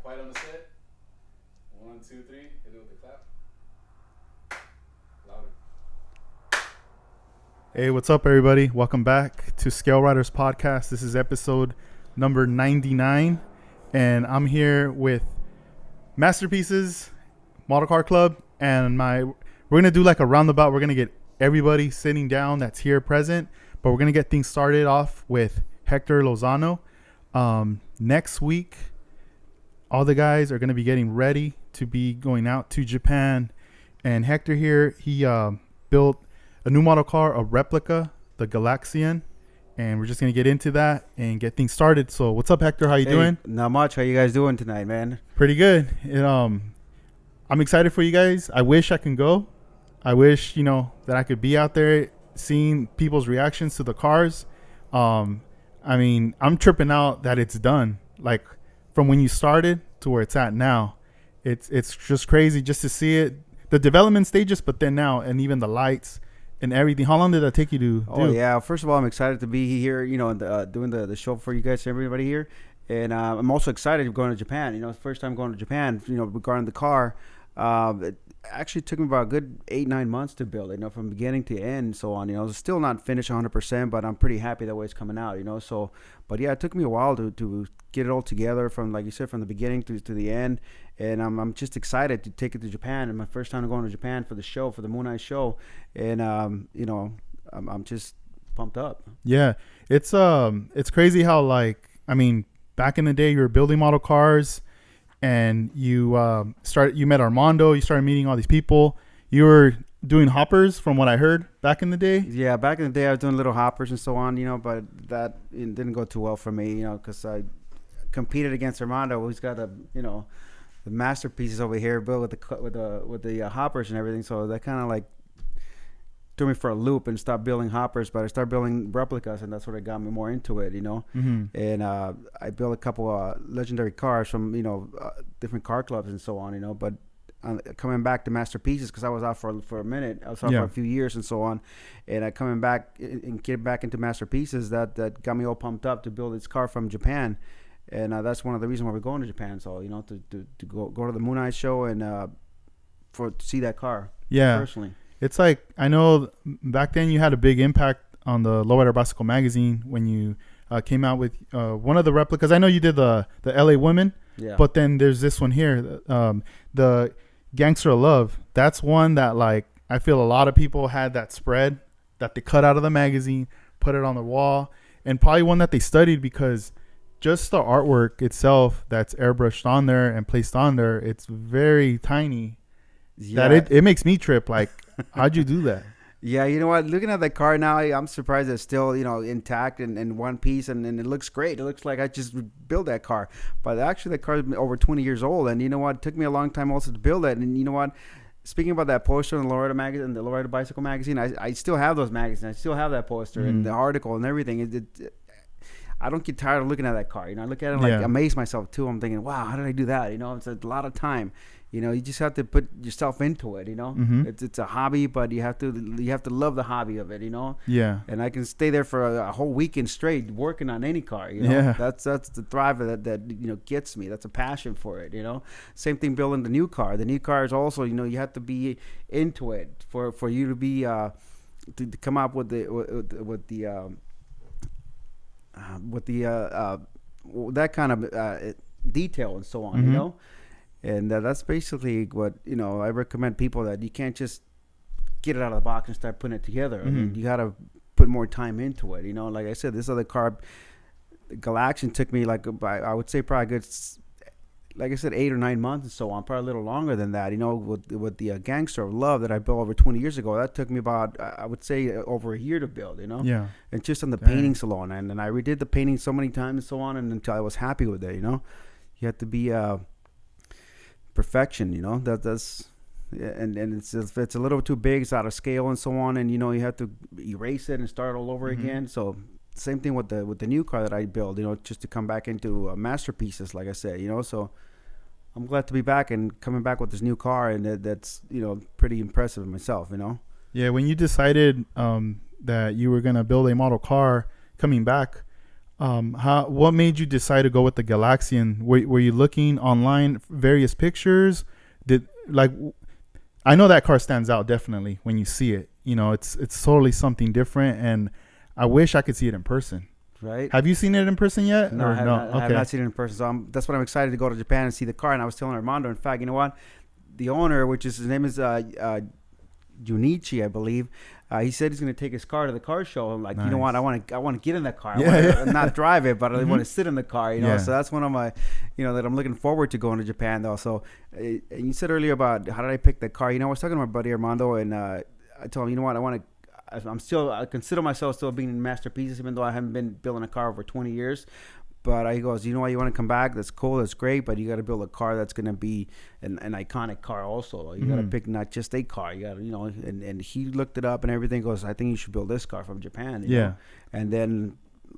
Quiet on the set. 1, 2, 3. Hit it with the clap. Louder. Hey, what's up, everybody? Welcome back to Scale Riders Podcast. This is episode number 99, and I'm here with Masterpieces Model Car Club, and we're gonna do like a roundabout. We're gonna get everybody sitting down that's here present, but we're gonna get things started off with Hector Lozano. Next week, all the guys are gonna be getting ready to be going out to Japan, and Hector here, he built a new model car, a replica, the Galaxian, and we're just gonna get into that and get things started. So, what's up, Hector? How you doing? Not much. How you guys doing tonight, man? Pretty good. I'm excited for you guys. I wish I can go. I wish that I could be out there seeing people's reactions to the cars. I mean, I'm tripping out that it's done. Like from when you started to where it's at now, it's just crazy just to see it. The development stages, but then now, and even the lights and everything. How long did that take you to do? Oh yeah. First of all, I'm excited to be here. Doing the show for you guys, everybody here, and I'm also excited going to Japan. First time going to Japan. Regarding the car, it actually took me about a good 8-9 months to build it. From beginning to end, and so on. It's still not finished 100%, but I'm pretty happy the way it's coming out. So, but yeah, it took me a while to get it all together from, like you said, from the beginning to the end. And I'm just excited to take it to Japan. And my first time going to Japan for the show, for the Moon Eye show. And I'm just pumped up. Yeah, it's crazy how, like, I mean, back in the day you were building model cars, and you met Armando. You started meeting all these people. You were doing hoppers, from what I heard, back in the day. Yeah, back in the day I was doing little hoppers and so on. But that it didn't go too well for me. Because I competed against Armando, who's got the masterpieces over here built with the hoppers and everything. So that kind of like threw me for a loop and stopped building hoppers, but I started building replicas, and that's what got me more into it. Mm-hmm. And I built a couple legendary cars from different car clubs and so on. But coming back to masterpieces, because I was out for a minute, I was out for a few years and so on, and coming back and getting back into masterpieces, that got me all pumped up to build this car from Japan. And that's one of the reasons why we're going to Japan. So, to go to the Moon Eye show and to see that car. Yeah. Personally. It's like, I know back then you had a big impact on the Lowrider Bicycle magazine when you came out with one of the replicas. I know you did the LA Women, but then there's this one here, the Gangster of Love. That's one that, like, I feel a lot of people had that spread that they cut out of the magazine, put it on the wall, and probably one that they studied because just the artwork itself that's airbrushed on there and placed on there, it's very tiny. Yeah. That it makes me trip. Like, how'd you do that? Yeah, you know what? Looking at that car now, I'm surprised it's still, intact and in one piece, and it looks great. It looks like I just built that car. But actually, that car is over 20 years old, and you know what? It took me a long time also to build it. And you know what? Speaking about that poster in the Lowrider magazine, the Lowrider Bicycle magazine, I still have those magazines. I still have that poster and the article and everything. I don't get tired of looking at that car. I look at it and amaze myself too. I'm thinking, wow, how did I do that? It's a lot of time. You just have to put yourself into it. Mm-hmm. It's a hobby, but you have to love the hobby of it. Yeah. And I can stay there for a whole weekend straight working on any car. Yeah. That's the driver that gets me. That's a passion for it. Same thing building the new car. The new car is also you have to be into it for you to be to come up with that kind of detail and so on, mm-hmm. And that's basically what I recommend people, that you can't just get it out of the box and start putting it together. Mm-hmm. I mean, you got to put more time into it. Like I said, this other car, Galaxian, took me I would say probably a good, like I said, 8 or 9 months and so on, probably a little longer than that. With the Gangster of Love that I built over 20 years ago, that took me about, I would say, over a year to build. Yeah. And just on the painting salon, and I redid the painting so many times and so on, and until I was happy with it. You have to be perfection. That's. And it's a little too big, it's out of scale and so on, and you have to erase it and start all over again. So same thing with the new car that I built, just to come back into masterpieces, like I said, so I'm glad to be back and coming back with this new car, and that's pretty impressive myself. Yeah, when you decided that you were gonna build a model car coming back, What made you decide to go with the Galaxian? Were you looking online various pictures? Did like I know that car stands out definitely when you see it. You know, it's totally something different, and I wish I could see it in person. Right? Have you seen it in person yet? No, Or I have, no? not, I have not seen it in person. So that's what I'm excited to go to Japan and see the car. And I was telling Armando, in fact, you know what? The owner, which is his name is Junichi, I believe. He said he's going to take his car to the car show. I'm like, you know Nice. what? I want to get in that car. Yeah, I want to yeah. not drive it, but I Mhm. want to sit in the car. You know, Yeah. so that's one of my, that I'm looking forward to going to Japan though. So, and you said earlier about how did I pick the car? You know, I was talking to my buddy Armando, and I told him, you know what? I consider myself still being in masterpieces, even though I haven't been building a car over 20 years. But he goes, you know what, you want to come back? That's cool, that's great, but you got to build a car that's going to be an iconic car also. You got to pick not just a car. You got to, and he looked it up and everything. Goes, I think you should build this car from Japan. You know? And then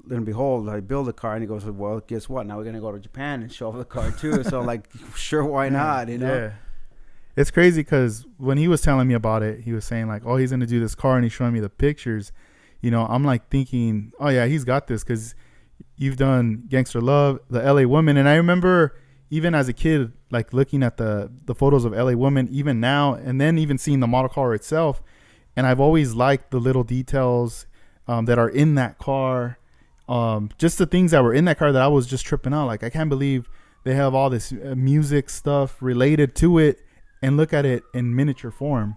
and behold, I build a car, and he goes, well, guess what? Now we're going to go to Japan and show off the car too. So like, sure, why not? You know? Yeah. It's crazy because when he was telling me about it, he was saying like, oh, he's going to do this car, and he's showing me the pictures. You know, I'm like thinking, oh yeah, he's got this because you've done Gangster Love, the LA Woman. And I remember even as a kid, like looking at the photos of LA Woman, even now, and then even seeing the model car itself. And I've always liked the little details that are in that car. Just the things that were in that car that I was just tripping out. Like, I can't believe they have all this music stuff related to it, and look at it in miniature form.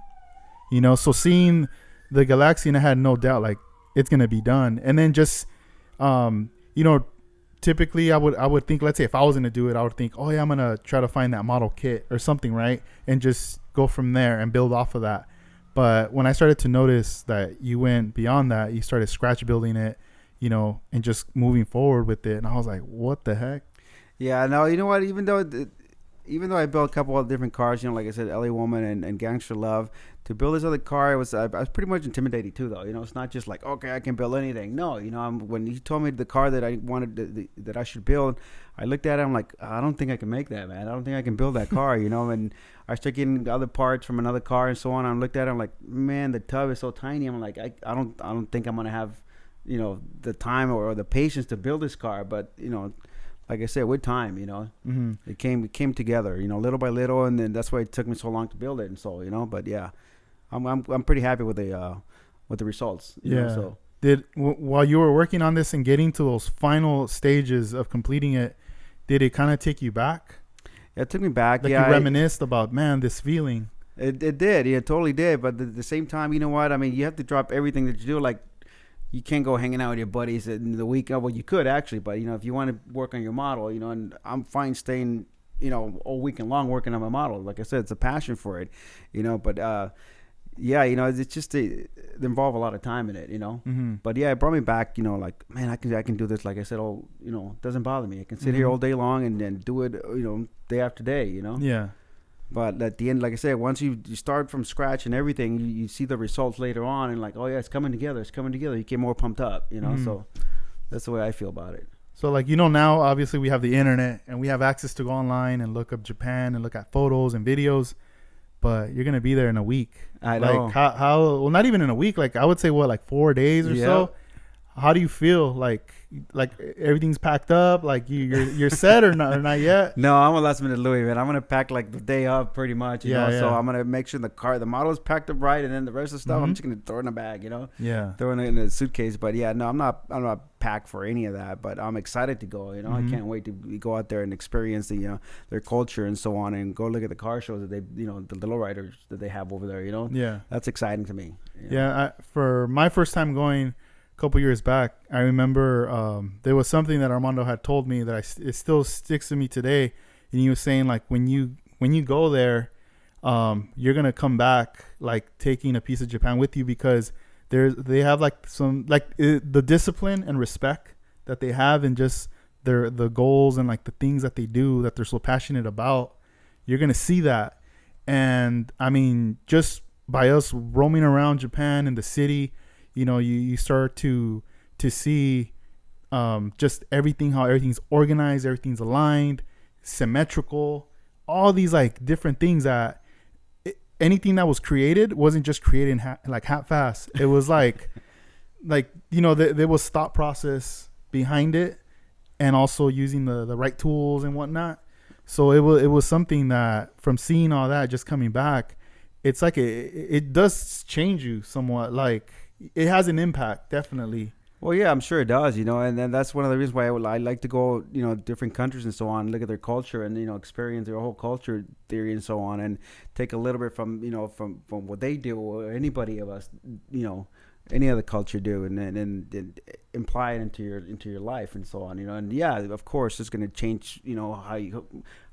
You know, so seeing the Galaxian, I had no doubt like it's going to be done. And then just, typically I would think, let's say if I was going to do it, I would think, oh yeah, I'm going to try to find that model kit or something, right? And just go from there and build off of that. But when I started to notice that you went beyond that, you started scratch building it, and just moving forward with it. And I was like, what the heck? Yeah, no, you know what? Even though I built a couple of different cars, like I said, LA Woman and Gangster Love, to build this other car, I was pretty much intimidated too, though. It's not just like, okay, I can build anything. No, when he told me the car that I wanted that I should build, I looked at it. I'm like, I don't think I can make that, man. I don't think I can build that car, And I started getting other parts from another car and so on. I looked at it. I'm like, man, the tub is so tiny. I'm like, I don't think I'm gonna have, the time or the patience to build this car. But like I said, with time, it came together, little by little, and then that's why it took me so long to build it. And so, but yeah, I'm pretty happy with the results. So while you were working on this and getting to those final stages of completing it, did it kind of take you back? Yeah, it took me back. Like, yeah, you reminisced about, man, this feeling. It did. Yeah, it totally did. But at the same time, you know what? I mean, you have to drop everything that you do. Like, you can't go hanging out with your buddies in the weekend. Well, you could actually, but if you want to work on your model, and I'm fine staying, all weekend long working on my model. Like I said, it's a passion for it, But yeah, it's just they involve a lot of time in it, But yeah, it brought me back, like, man, I can do this. Like I said, it doesn't bother me. I can sit here all day long and do it, day after day, Yeah. But at the end, like I said, once you start from scratch and everything, you see the results later on, and like, oh yeah, it's coming together. You get more pumped up, So that's the way I feel about it. So like, now obviously we have the internet and we have access to go online and look up Japan and look at photos and videos, but you're gonna be there in a week. I know. Like how well, not even in a week. Like, I would say like 4 days or so. How do you feel? Like everything's packed up? Like you're set or not yet? No, I'm a last minute Louis, man. I'm gonna pack like the day up pretty much, you know. Yeah. So I'm gonna make sure the model is packed up right, and then the rest of the stuff I'm just gonna throw in a bag, Yeah. Throw it in a suitcase. But yeah, no, I'm not packed for any of that. But I'm excited to go. I can't wait to go out there and experience their culture and so on, and go look at the car shows that they the lowriders that they have over there. Yeah. That's exciting to me. Yeah. For my first time going couple years back, I remember there was something that Armando had told me that it still sticks to me today. And he was saying, like, when you go there, you're gonna come back like taking a piece of Japan with you, because they have like some the discipline and respect that they have, and just the goals and like the things that they do that they're so passionate about. You're gonna see that, and I mean, just by us roaming around Japan in the city, you start to see just everything, how everything's organized, everything's aligned, symmetrical, all these like different things that anything that was created wasn't just created half fast. It was like there was thought process behind it, and also using the right tools and whatnot. So it was something that, from seeing all that, just coming back, it's like it does change you somewhat. Like, it has an impact, definitely. Well, yeah, I'm sure it does, and then that's one of the reasons why I like to go, different countries and so on, look at their culture and, experience their whole culture theory and so on, and take a little bit from, from what they do, or anybody of us, any other culture do, and imply it into your life and so on, and yeah, of course, it's going to change,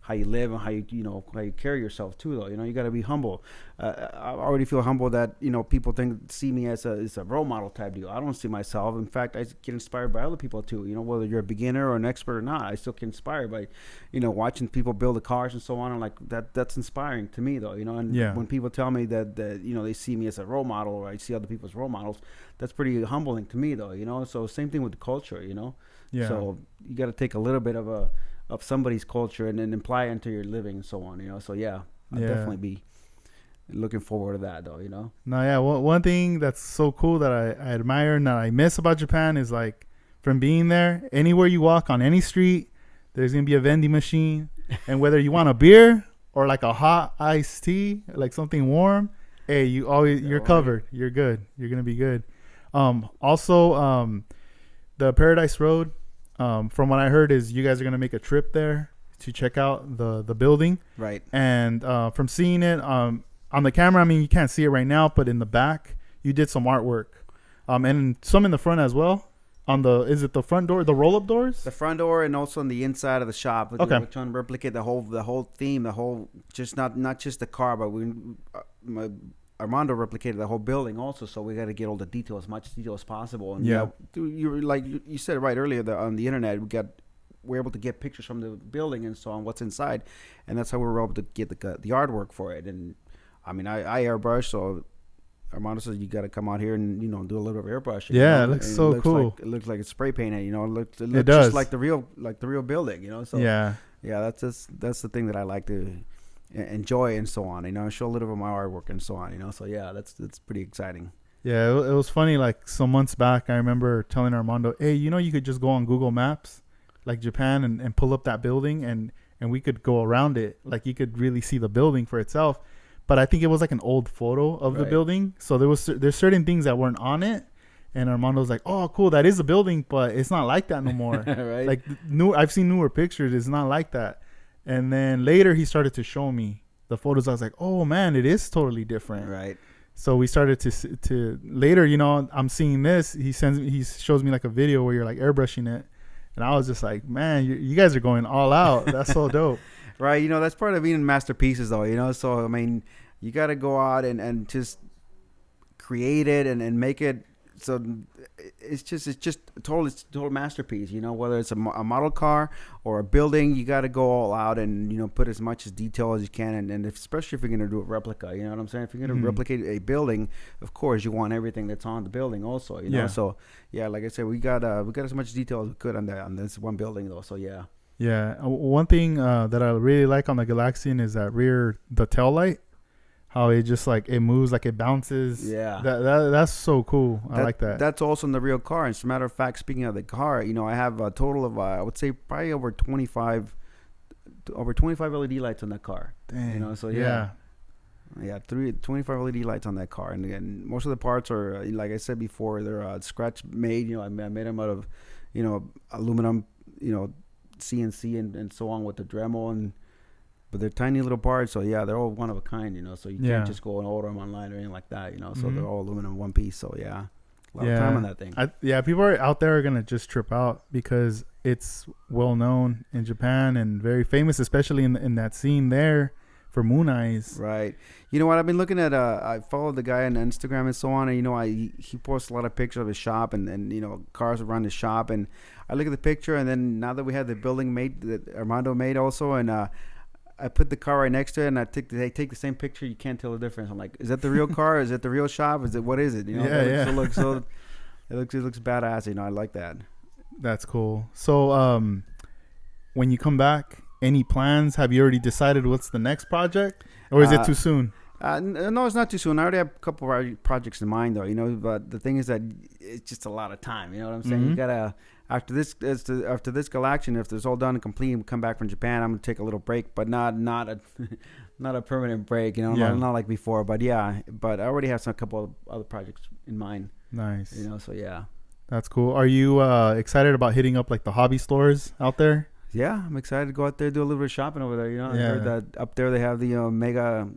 how you live and how you carry yourself too, though. You got to be humble. I already feel humble that people see me as a role model type deal. I don't see myself. In fact, I get inspired by other people too. Whether you're a beginner or an expert or not, I still get inspired by watching people build the cars and so on. And like that's inspiring to me, though. And when people tell me that they see me as a role model, or I see other people's role models, that's pretty humbling to me, though. So same thing with the culture. Yeah. So you got to take a little bit of somebody's culture and then apply it into your living and so on, so yeah, I'll definitely be looking forward to that, though. No, yeah, one thing that's so cool that I admire and that I miss about Japan is, like, from being there, anywhere you walk on any street, there's gonna be a vending machine, and whether you want a beer or like a hot iced tea, like something warm, hey, you're covered, you're good, you're gonna be good. Also, the Paradise Road, from what I heard, is you guys are gonna make a trip there to check out the building, right? And from seeing it on the camera, I mean, you can't see it right now, but in the back, you did some artwork, and some in the front as well. Is it the front door, the roll-up doors? The front door, and also on the inside of the shop. Okay. We're trying to replicate the whole theme, just not just the car, but Armando replicated the whole building also, so we got to get all the detail, as much detail as possible. And you said it right earlier, on the internet, we're able to get pictures from the building and so on, what's inside, and that's how we were able to get the artwork for it. And I mean, I airbrush, so Armando says you got to come out here and do a little bit of airbrushing. Yeah, it looks so cool. It looks like it's spray painted. It looks it does. just like the real building. So yeah, that's the thing that I like to enjoy and so on. Show a little bit of my artwork and so on. So yeah, that's pretty exciting. Yeah, it was funny. Like, some months back, I remember telling Armando, hey, you could just go on Google Maps, like Japan, and pull up that building, and we could go around it. Like, you could really see the building for itself. But I think it was like an old photo of the building, so there's certain things that weren't on it. And Armando was like, "Oh, cool, that is a building, but it's not like that no more." Right? Like, I've seen newer pictures. It's not like that. And then later he started to show me the photos. I was like, "Oh man, it is totally different." Right. So we started to later. I'm seeing this. He shows me like a video where you're like airbrushing it, and I was just like, "Man, you guys are going all out. That's so dope." Right, that's part of being masterpieces, though, so I mean, you got to go out and just create it and make it so it's just a total masterpiece, whether it's a model car or a building. You got to go all out and put as much as detail as you can, and especially if you're going to do a replica, you know what I'm saying? If you're going to replicate a building, of course you want everything that's on the building also, so yeah, like I said, we got as much detail as we could on this one building, though. So yeah. Yeah, one thing that I really like on the Galaxian is the tail light, how it just like it moves, like it bounces. Yeah, that's so cool. I like that. That's also in the real car. As a matter of fact, speaking of the car, I have a total of I would say probably over 25 LED lights on that car. Dang. So yeah. 25 LED lights on that car, and most of the parts are like I said before, they're scratch made. I made them out of aluminum, CNC and so on with the Dremel, but they're tiny little parts, so yeah, they're all one of a kind, so you can't just go and order them online or anything like that, so they're all aluminum one piece, so yeah, a lot of time on that thing. People are out there are gonna just trip out because it's well known in Japan and very famous, especially in that scene there for Moon Eyes. Right. You know what, I've been looking at I follow the guy on Instagram and so on, and he posts a lot of pictures of his shop and cars around his shop, and I look at the picture, and then now that we have the building made that Armando made also, and I put the car right next to it, and they take the same picture. You can't tell the difference. I'm like, is that the real car? Is it the real shop? What is it? It looks badass. I like that. That's cool. So when you come back, any plans? Have you already decided what's the next project, or is it too soon? No, it's not too soon. I already have a couple of projects in mind, though. But the thing is that it's just a lot of time. You know what I'm saying? Mhm. You gotta after this Galaxian, if it's all done and complete, and come back from Japan, I'm gonna take a little break, but not a not a permanent break. Yeah. Not like before. But yeah, but I already have a couple of other projects in mind. Nice. So yeah. That's cool. Are you excited about hitting up like the hobby stores out there? Yeah, I'm excited to go out there do a little bit of shopping over there. I heard that up there they have the mega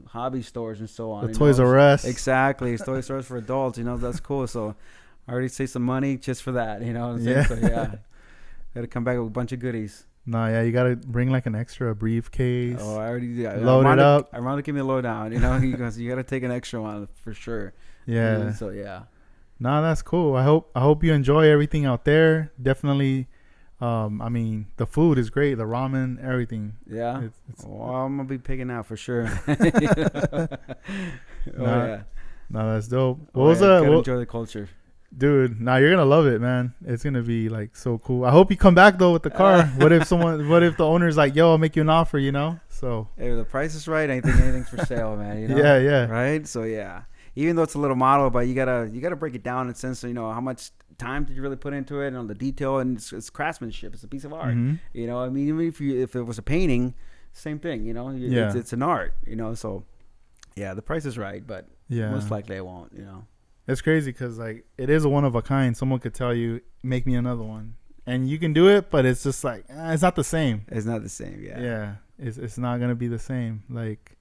hobby stores and so on. The Toys R Us. Exactly. It's Toys R Us for adults. That's cool. So I already saved some money just for that. You know what I'm saying? Yeah. So yeah, got to come back with a bunch of goodies. No, yeah, you gotta bring like an extra briefcase. Oh, I already did. Load it up. Armando give me a lowdown. He goes, you got to take an extra one for sure. Yeah. So yeah. No, that's cool. I hope you enjoy everything out there. Definitely. I mean, the food is great. The ramen, everything. Yeah. Well, I'm gonna be picking out for sure. Yeah. No, that's dope. Enjoy the culture, dude? Nah, you're gonna love it, man. It's gonna be like so cool. I hope you come back though with the car. What if the owner's like, yo, I'll make you an offer, So if the price is right, anything's for sale, man. Yeah. Right. So yeah. Even though it's a little model, but you gotta break it down in the sense of how much time did you really put into it and on the detail, and it's craftsmanship. It's a piece of art. Mm-hmm. I mean, even if it was a painting, same thing. It's an art. So yeah, the price is right, but most likely I won't. It's crazy because like it is a one of a kind. Someone could tell you, make me another one, and you can do it, but it's just like it's not the same. It's not the same. Yeah. It's not gonna be the same. Like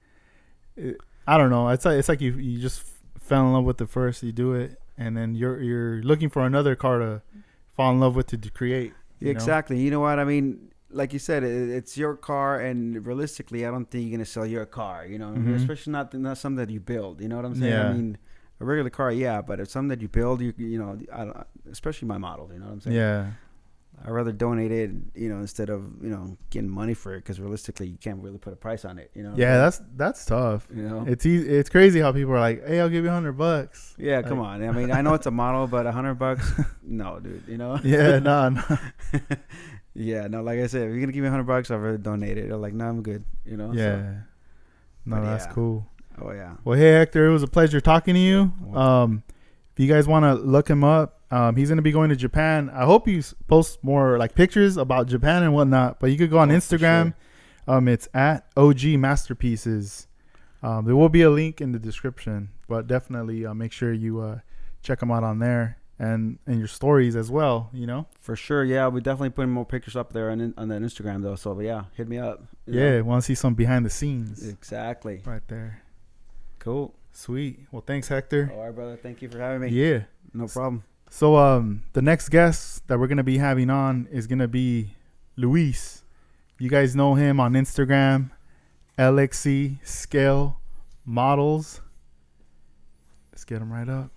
I don't know. It's like you just fell in love with it first, you do it, and then you're looking for another car to fall in love with to create. Exactly. You know what I mean? Like you said, it's your car, and realistically, I don't think you're gonna sell your car. Mm-hmm. Especially not something that you build. You know what I'm saying? Yeah. I mean, a regular car, yeah, but if something that you build, I don't, especially my model. You know what I'm saying? Yeah. I'd rather donate it, instead of getting money for it, because realistically, you can't really put a price on it. Yeah, that's tough. It's easy. It's crazy how people are like, "Hey, I'll give you $100." Yeah, come on. I mean, I know it's a model, but $100, no, dude. Yeah, no. Yeah, no. Like I said, if you're gonna give me $100, I'd rather donate it. Or like, no, I'm good. Yeah. So, No, that's cool. Oh yeah. Well, hey Hector, it was a pleasure talking to you. If you guys want to look him up, he's going to be going to Japan. I hope you post more like pictures about Japan and whatnot, but you could go on Instagram. Sure. It's at OG Masterpieces. There will be a link in the description, but definitely make sure you check him out on there and your stories as well, For sure. Yeah, we definitely putting more pictures up there on that Instagram though. So, but yeah, hit me up. Yeah, want to see some behind the scenes. Exactly. Right there. Cool. Sweet. Well, thanks, Hector. All right, brother. Thank you for having me. Yeah. No problem. So, the next guest that we're going to be having on is going to be Luis. You guys know him on Instagram, LXC Scale Models. Let's get him right up.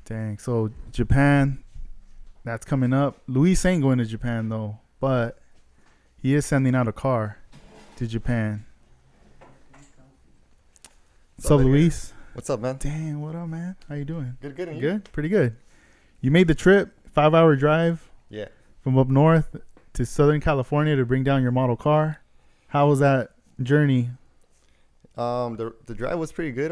Dang. So, Japan, that's coming up. Luis ain't going to Japan, though, but he is sending out a car to Japan. What's up, Luis? What's up, man? Dang, what up, man? How you doing? Good, and you? Good? Pretty good. You made the trip, 5-hour drive. Yeah. From up north to Southern California to bring down your model car. How was that journey? The drive was pretty good.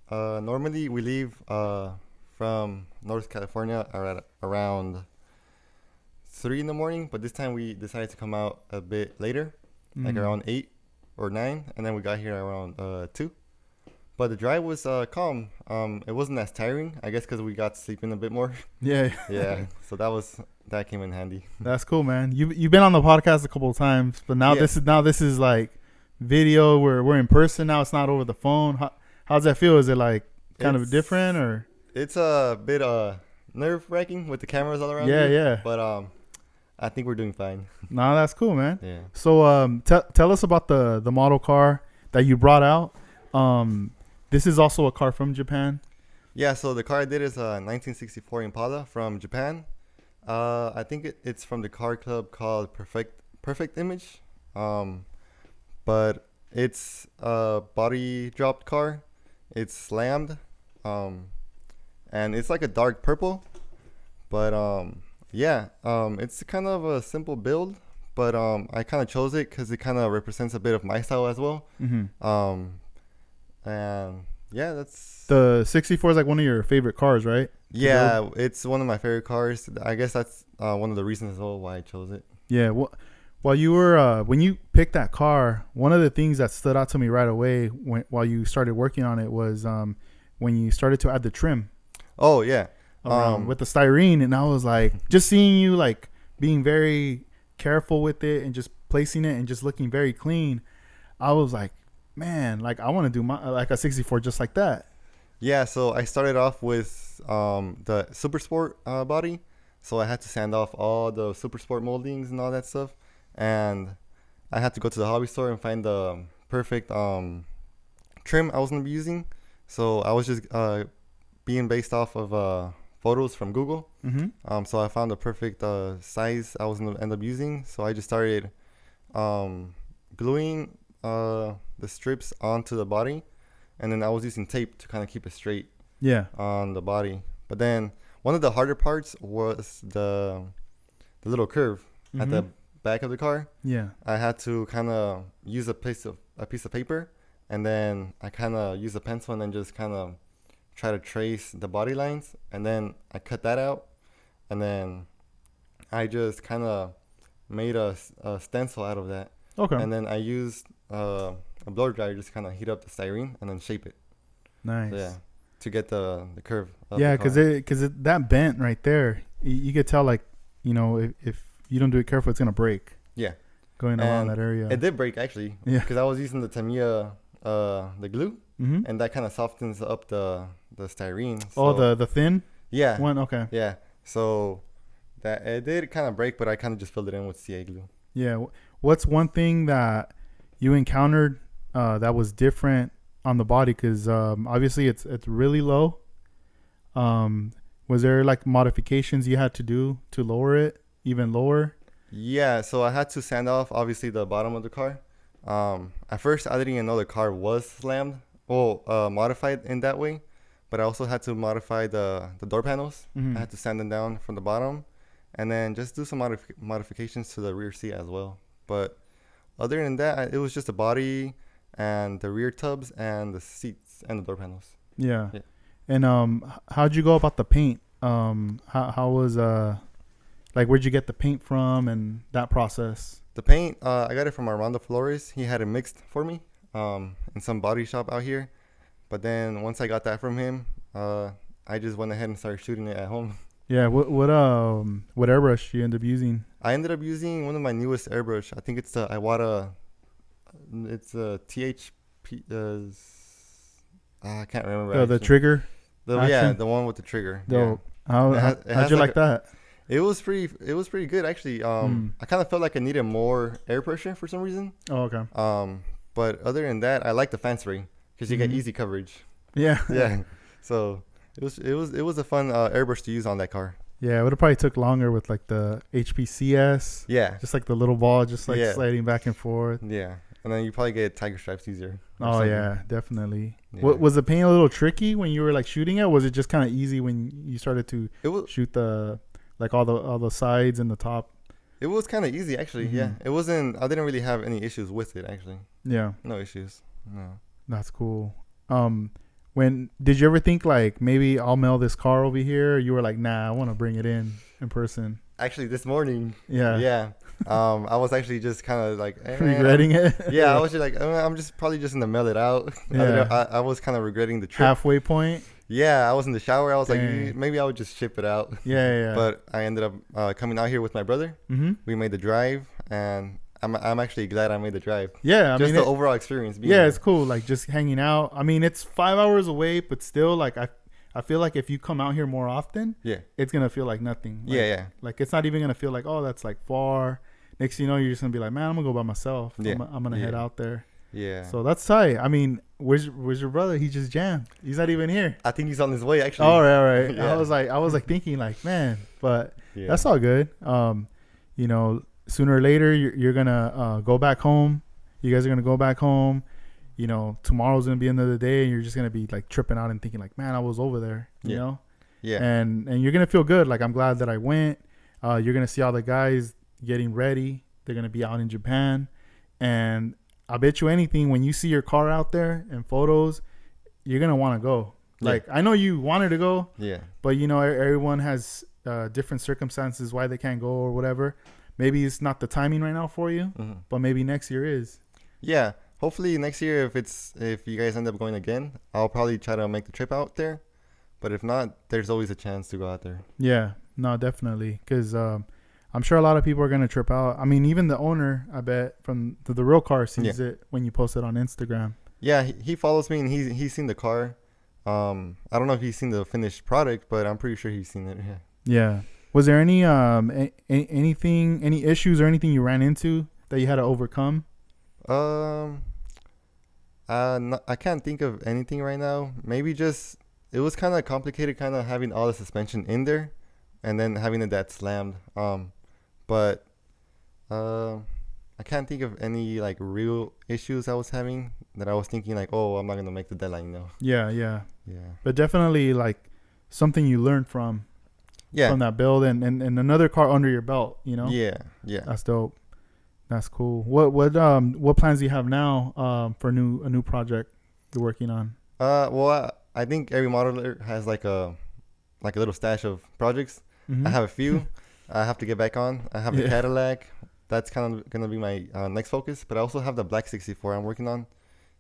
Normally we leave from North California around 3 in the morning, but this time we decided to come out a bit later, like around 8 or 9, and then we got here around 2. But the drive was calm. It wasn't as tiring, I guess, because we got to sleep in a bit more. Yeah. Yeah. So that came in handy. That's cool, man. You've been on the podcast a couple of times, but now this is like video. We're in person now. It's not over the phone. How's that feel? Is it like kind of different or? It's a bit nerve-wracking with the cameras all around. Yeah. But I think we're doing fine. No, that's cool, man. Yeah. So tell us about the model car that you brought out. This is also a car from Japan. Yeah, so the car I did is a 1964 Impala from Japan. I think it's from the car club called Perfect Image. But it's a body dropped car. It's slammed. And it's like a dark purple. But it's kind of a simple build, but I kind of chose it because it kind of represents a bit of my style as well. And yeah, that's The 64 is like one of your favorite cars, right? yeah, it's one of my favorite cars. I guess that's one of the reasons as well why I chose it. Yeah. Well, while you were when you picked that car, one of the things that stood out to me right away while you started working on it was when you started to add the trim Oh yeah, with the styrene, and I was like, just seeing you like being very careful with it and just placing it and just looking very clean. I was like, man, like I want to do my like a 64 just like that. yeah. So I started off with the Super Sport body, so I had to sand off all the Super Sport moldings and all that stuff, and I had to go to the hobby store and find the perfect trim I was gonna be using. So I was just being based off of photos from Google. So I found the perfect size I was gonna end up using. So I just started gluing the strips onto the body, and then I was using tape to kind of keep it straight Yeah. on the body. But then one of the harder parts was the little curve at the back of the car. Yeah. I had to kind of use a piece of paper, and then I kind of use a pencil and then just kind of try to trace the body lines, and then I cut that out, and then I just kind of made a stencil out of that. Okay. And then I used a blower dryer just kind of heat up the styrene and then shape it. Nice. So, yeah, to get the curve. Of Yeah, the because that bent right there, you could tell like, you know, if you don't do it careful, it's gonna break. Yeah. Going around And that area. It did break actually. Yeah. Because I was using the Tamiya the glue, Mm-hmm. and that kind of softens up the styrene. Oh, So, the thin yeah. one. Okay. Yeah. So that it did kind of break, but I kind of just filled it in with CA glue. Yeah. What's one thing that you encountered that was different on the body? Because obviously it's really low. Was there like modifications you had to do to lower it even lower? Yeah. So I had to sand off obviously the bottom of the car. At first I didn't even know the car was slammed. Well, modified in that way, but I also had to modify the door panels. Mhm. I had to sand them down from the bottom, and then just do some modifications to the rear seat as well. But other than that, it was just the body and the rear tubs and the seats and the door panels. Yeah. Yeah. And how'd you go about the paint? How was like where'd you get the paint from and that process? The paint, I got it from Armando Flores. He had it mixed for me in some body shop out here. But then once I got that from him, I just went ahead and started shooting it at home. Yeah. What airbrush you end up using? I ended up using one of my newest airbrush. I think it's the Iwata. It's a THP. I can't remember. The actually. trigger. Yeah, action? the one with the trigger. Dope. It How'd has you like like that? It was pretty good actually. I kind of felt like I needed more air pressure for some reason. Oh, okay. But other than that, I like the fan spray because you get easy coverage. Yeah. Yeah. So it was a fun airbrush to use on that car. Yeah, it would have probably took longer with like the HPCS. Yeah. Just like the little ball, just like Yeah. sliding back and forth. Yeah. And then you probably get tiger stripes easier. or Oh something. yeah, definitely. Yeah. What was the paint a little tricky when you were like shooting it? Or was it just kind of easy when you started to It was shoot the like all the sides and the top? It was kind of easy actually. Mhm. Yeah. It wasn't. I didn't really have any issues with it actually. Yeah, No issues. No. that's cool. When did you ever think like maybe I'll mail this car over here? Or you were like, nah, I want to bring it in person. Actually, this morning. Yeah. Yeah. I was actually just kind of like Regretting it. Yeah, I was just like, I'm just probably just gonna mail it out. Yeah. I was kind of regretting the trip. Halfway point. Yeah, I was in the shower. I was like, Dang. maybe I would just ship it out. Yeah. But I ended up coming out here with my brother. Mm-hmm. We made the drive, and I'm actually glad I made the drive. Yeah, I Just mean, the overall experience. Being yeah, there. it's cool. Like just hanging out. I mean, it's 5 hours away, but still, like I feel like if you come out here more often, Yeah. it's gonna feel like nothing. Like, Yeah. Like it's not even gonna feel like, oh, that's like far. Next thing you know, you're just gonna be like, man, I'm gonna go by myself. Yeah. I'm gonna head Yeah. out there. Yeah. So that's tight. I mean, where's your brother? He just jammed. He's not even here. I think he's on his way actually. All right. Yeah. I was like thinking like, man, but Yeah. that's all good. You know, sooner or later you're gonna go back home. You guys are gonna go back home. You know, tomorrow's gonna be another day, and you're just gonna be like tripping out and thinking like, man, I was over there. You Yeah. know, Yeah. and you're gonna feel good. Like I'm glad that I went. You're gonna see all the guys getting ready They're gonna be out in Japan, and I bet you anything, when you see your car out there in photos, you're gonna want to go. Like, I know you wanted to go, but you know, everyone has different circumstances why they can't go or whatever. Maybe it's not the timing right now for you, but maybe next year is. Yeah, hopefully next year, if you guys end up going again, I'll probably try to make the trip out there. But if not, there's always a chance to go out there. Yeah, no, definitely, because I'm sure a lot of people are gonna trip out. I mean, even the owner, I bet, from the real car sees it when you post it on Instagram. Yeah, he follows me, and he's seen the car. I don't know if he's seen the finished product, but I'm pretty sure he's seen it. Yeah. Was there any any issues or anything you ran into that you had to overcome? I can't think of anything right now. Maybe just it was kind of complicated, kind of having all the suspension in there, and then having that slammed. But I can't think of any like real issues I was having that I was thinking like, oh, I'm not gonna make the deadline, you know. Yeah. But definitely like something you learned from that build and another car under your belt, you know. Yeah. That's dope. That's cool. What plans do you have now for a new project you're working on? Well, I think every modeler has like a little stash of projects. I have a few. I have to get back on. I have the Cadillac. That's kind of gonna be my next focus. But I also have the Black 64 I'm working on.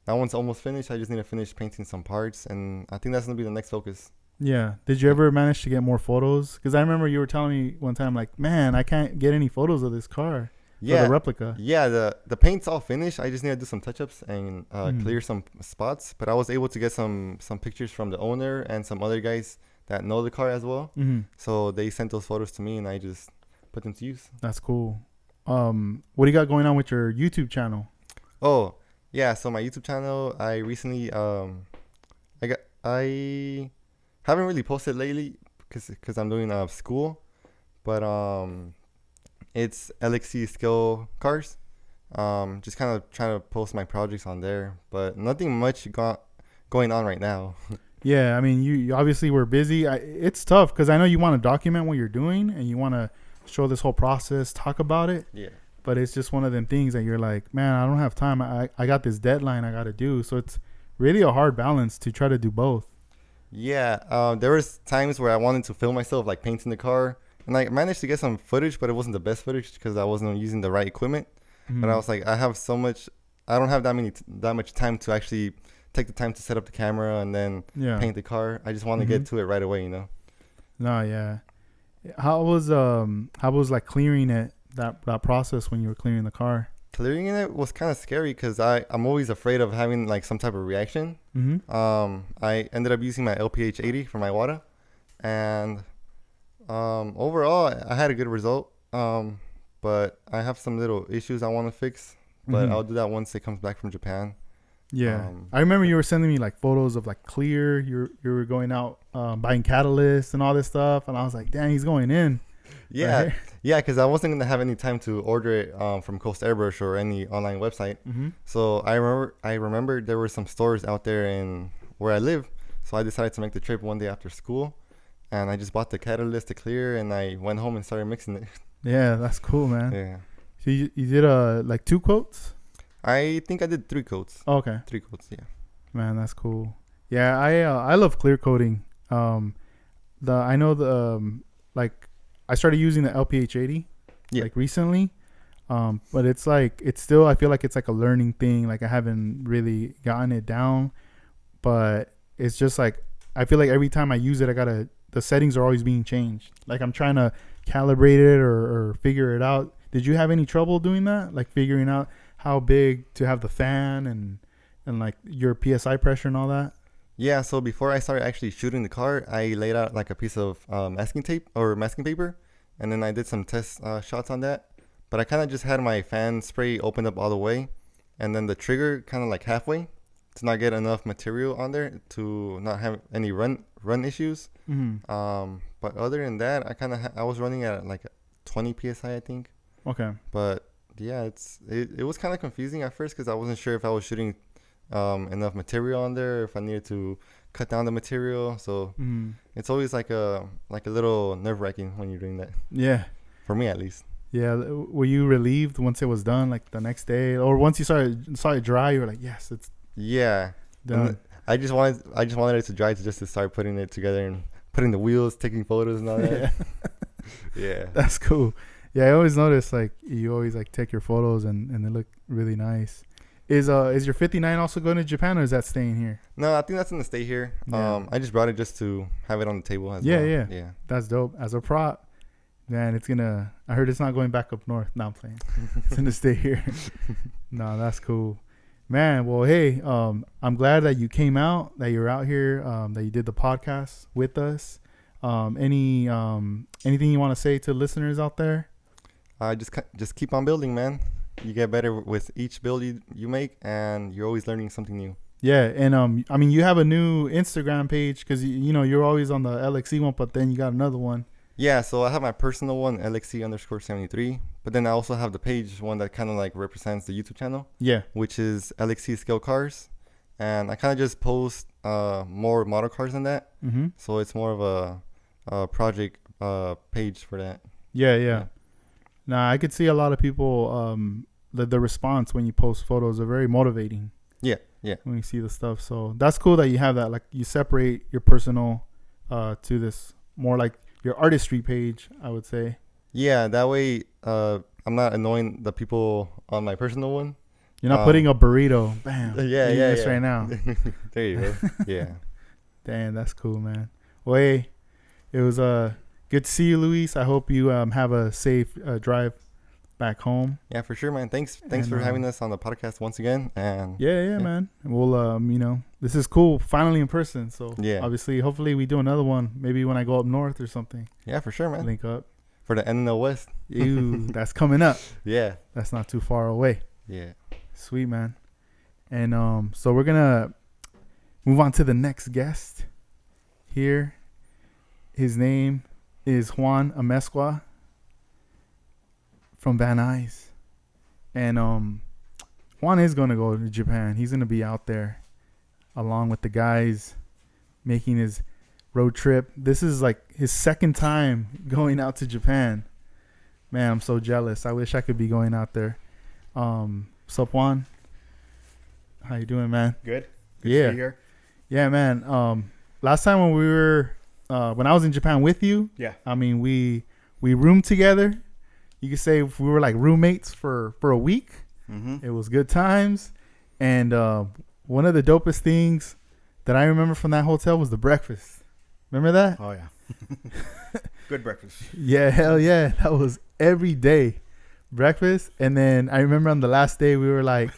That one's almost finished. I just need to finish painting some parts, and I think that's gonna be the next focus. Yeah. Did you ever manage to get more photos? Because I remember you were telling me one time, like, man, I can't get any photos of this car. For the replica. Yeah, the paint's all finished. I just need to do some touch-ups and clear some spots. But I was able to get some pictures from the owner and some other guys that know the car as well. So they sent those photos to me, and I just put them to use. That's cool. What do you got going on with your YouTube channel? Oh, yeah. So my YouTube channel, I recently I haven't really posted lately because I'm doing school, but it's LXC Skill Cars. Just kind of trying to post my projects on there, but nothing much going on right now. Yeah, I mean, you obviously were busy. It's tough because I know you want to document what you're doing and you want to show this whole process, talk about it. Yeah. But it's just one of them things that you're like, man, I don't have time. I got this deadline I got to do. So it's really a hard balance to try to do both. Yeah. There was times where I wanted to film myself like painting the car, and I managed to get some footage, but it wasn't the best footage because I wasn't using the right equipment. But I was like, I don't have that much time to actually take the time to set up the camera and then paint the car. I just want to get to it right away, you know. No, yeah. How was like clearing it, that process when you were clearing the car? Clearing it was kind of scary because I'm always afraid of having like some type of reaction. I ended up using my LPH 80 for my water, and overall I had a good result. But I have some little issues I want to fix, but I'll do that once it comes back from Japan. Yeah. I remember you were sending me like photos of like clear. You were going out buying catalysts and all this stuff, and I was like, dang, he's going in. Yeah. Right? Yeah, because I wasn't going to have any time to order it from Coast Airbrush or any online website. So I remember there were some stores out there in where I live, so I decided to make the trip one day after school, and I just bought the catalyst to clear, and I went home and started mixing it. Yeah, that's cool, man. Yeah. So you did like 2 coats? I think I did 3 coats. Oh, okay. 3 coats, yeah. Man, that's cool. Yeah, I love clear coating. I know like I started using the LPH 80 like recently. But it's still, I feel like it's like a learning thing. Like I haven't really gotten it down, but it's just like I feel like every time I use it, the settings are always being changed. Like I'm trying to calibrate it or figure it out. Did you have any trouble doing that? Like figuring out how big to have the fan and like your PSI pressure and all that? Yeah, so before I started actually shooting the car, I laid out like a piece of masking tape or masking paper, and then I did some test shots on that. But I kind of just had my fan spray opened up all the way, and then the trigger kind of like halfway to not get enough material on there to not have any run issues. But other than that, I was running at like 20 psi, I think. Okay. But yeah, it was kind of confusing at first because I wasn't sure if I was shooting enough material on there, if I needed to cut down the material. So it's always like a little nerve-wracking when you're doing that. Yeah. For me, at least. Yeah, were you relieved once it was done, like the next day, or once you saw it dry, you were like, yes, it's Yeah. done. And I just wanted it to dry just to start putting it together and putting the wheels, taking photos and all that. Yeah, Yeah. that's cool. Yeah, I always notice like you always like take your photos and they look really nice. Is your 59 also going to Japan, or is that staying here? No, I think that's gonna stay here. Yeah. I just brought it just to have it on the table as Yeah, well. yeah. Yeah. That's dope. As a prop, man, it's gonna. I heard it's not going back up north. No, I'm playing. It's gonna stay here. No, that's cool, man. Well, hey, I'm glad that you came out, that you're out here, that you did the podcast with us. Anything you want to say to listeners out there? Just keep on building, man. You get better with each build you make, and you're always learning something new. Yeah, and I mean, you have a new Instagram page because you know you're always on the LXE one, but then you got another one. Yeah, so I have my personal one, LXC_73, but then I also have the page one that kind of like represents the YouTube channel, Yeah, which is LXC Scale Cars, and I kind of just post more model cars than that, mm-hmm. so it's more of a project page for that. Yeah. Nah, I could see a lot of people. The response when you post photos are very motivating. Yeah. When you see the stuff, so that's cool that you have that. Like you separate your personal to this more like your artistry page, I would say. Yeah, that way I'm not annoying the people on my personal one. You're not putting a burrito. Bam. Yeah, eating yeah, this right now. There you go. Yeah. Damn, that's cool, man. Well, hey, it was good to see you, Luis. I hope you have a safe drive back home. Yeah, for sure, man. Thanks And, for having us on the podcast once again. And Yeah, man. We'll this is cool. Finally in person. So Yeah. obviously, hopefully we do another one. Maybe when I go up north or something. yeah, for sure, man. Link up. For the NNL West. Ew, that's coming up. Yeah. That's not too far away. Yeah. Sweet, man. And so we're gonna move on to the next guest here. His name is Juan Amezcua from Van Nuys. And Juan is gonna go to Japan. He's gonna be out there along with the guys making his road trip. This is like his second time going out to Japan. Man, I'm so jealous. I wish I could be going out there. Sup, Juan? How you doing, man? Good. Yeah. To be here. Yeah, man. Last time when we were when I was in Japan with you, Yeah. I mean we roomed together. You could say we were like roommates for a week. Mm-hmm. It was good times. And one of the dopest things that I remember from that hotel was the breakfast. Remember that? Oh yeah. Good breakfast. Yeah, hell yeah. That was every day breakfast. And then I remember on the last day we were like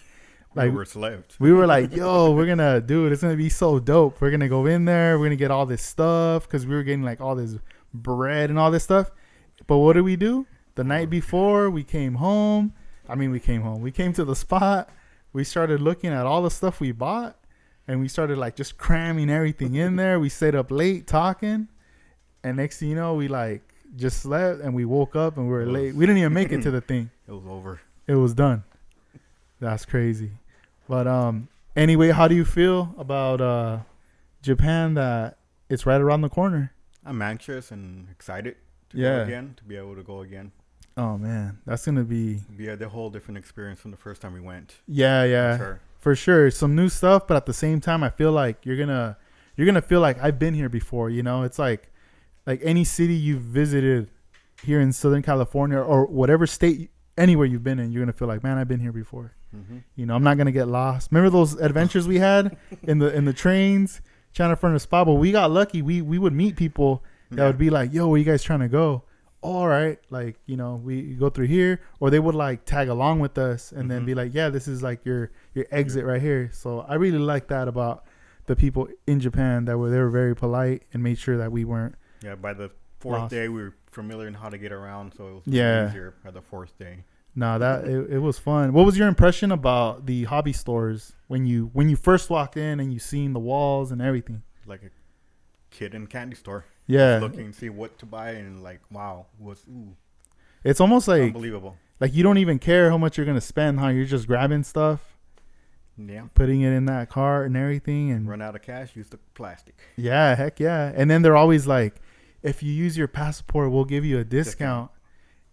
We were slept. we were like, yo, we're gonna do it. It's gonna be so dope. We're gonna go in there. We're gonna get all this stuff because we were getting like all this bread and all this stuff. But what did we do? The night before we came home. We came to the spot. We started looking at all the stuff we bought, and we started like just cramming everything in there. We stayed up late talking, and next thing you know, we like just slept and we woke up and we were late. We didn't even make it to the thing. It was over. It was done. That's crazy. But anyway, how do you feel about Japan, that it's right around the corner? I'm anxious and excited to Yeah. go again, to be able to go again. Oh man, that's gonna be Be a whole different experience from the first time we went. yeah, Sure. for sure. Some new stuff, but at the same time, I feel like you're gonna feel like I've been here before. You know, it's like any city you've visited here in Southern California or whatever state, anywhere you've been in, you're gonna feel like, man, I've been here before. Mm-hmm. You know, I'm not gonna get lost. Remember those adventures we had in the trains trying to find a spot? But we got lucky. We would meet people that would be like, yo, where you guys trying to go? All right, like, you know, we go through here, or they would like tag along with us and then be like, yeah, this is like your exit right here. So I really like that about the people in Japan, they were very polite and made sure that we weren't. Yeah, by the fourth Lost. day, we were familiar in how to get around, so it was Yeah. easier by the fourth day. No, that it was fun. What was your impression about the hobby stores when you first walked in and you seen the walls and everything? Like a kid in a candy store. Yeah, Looking, see what to buy, and like, wow, it's almost like unbelievable. you don't even care how much you're gonna spend. How you're just grabbing stuff, Yeah. putting it in that cart and everything, and Run out of cash, use the plastic. yeah, heck yeah. And then they're always like, if you use your passport, we'll give you a discount.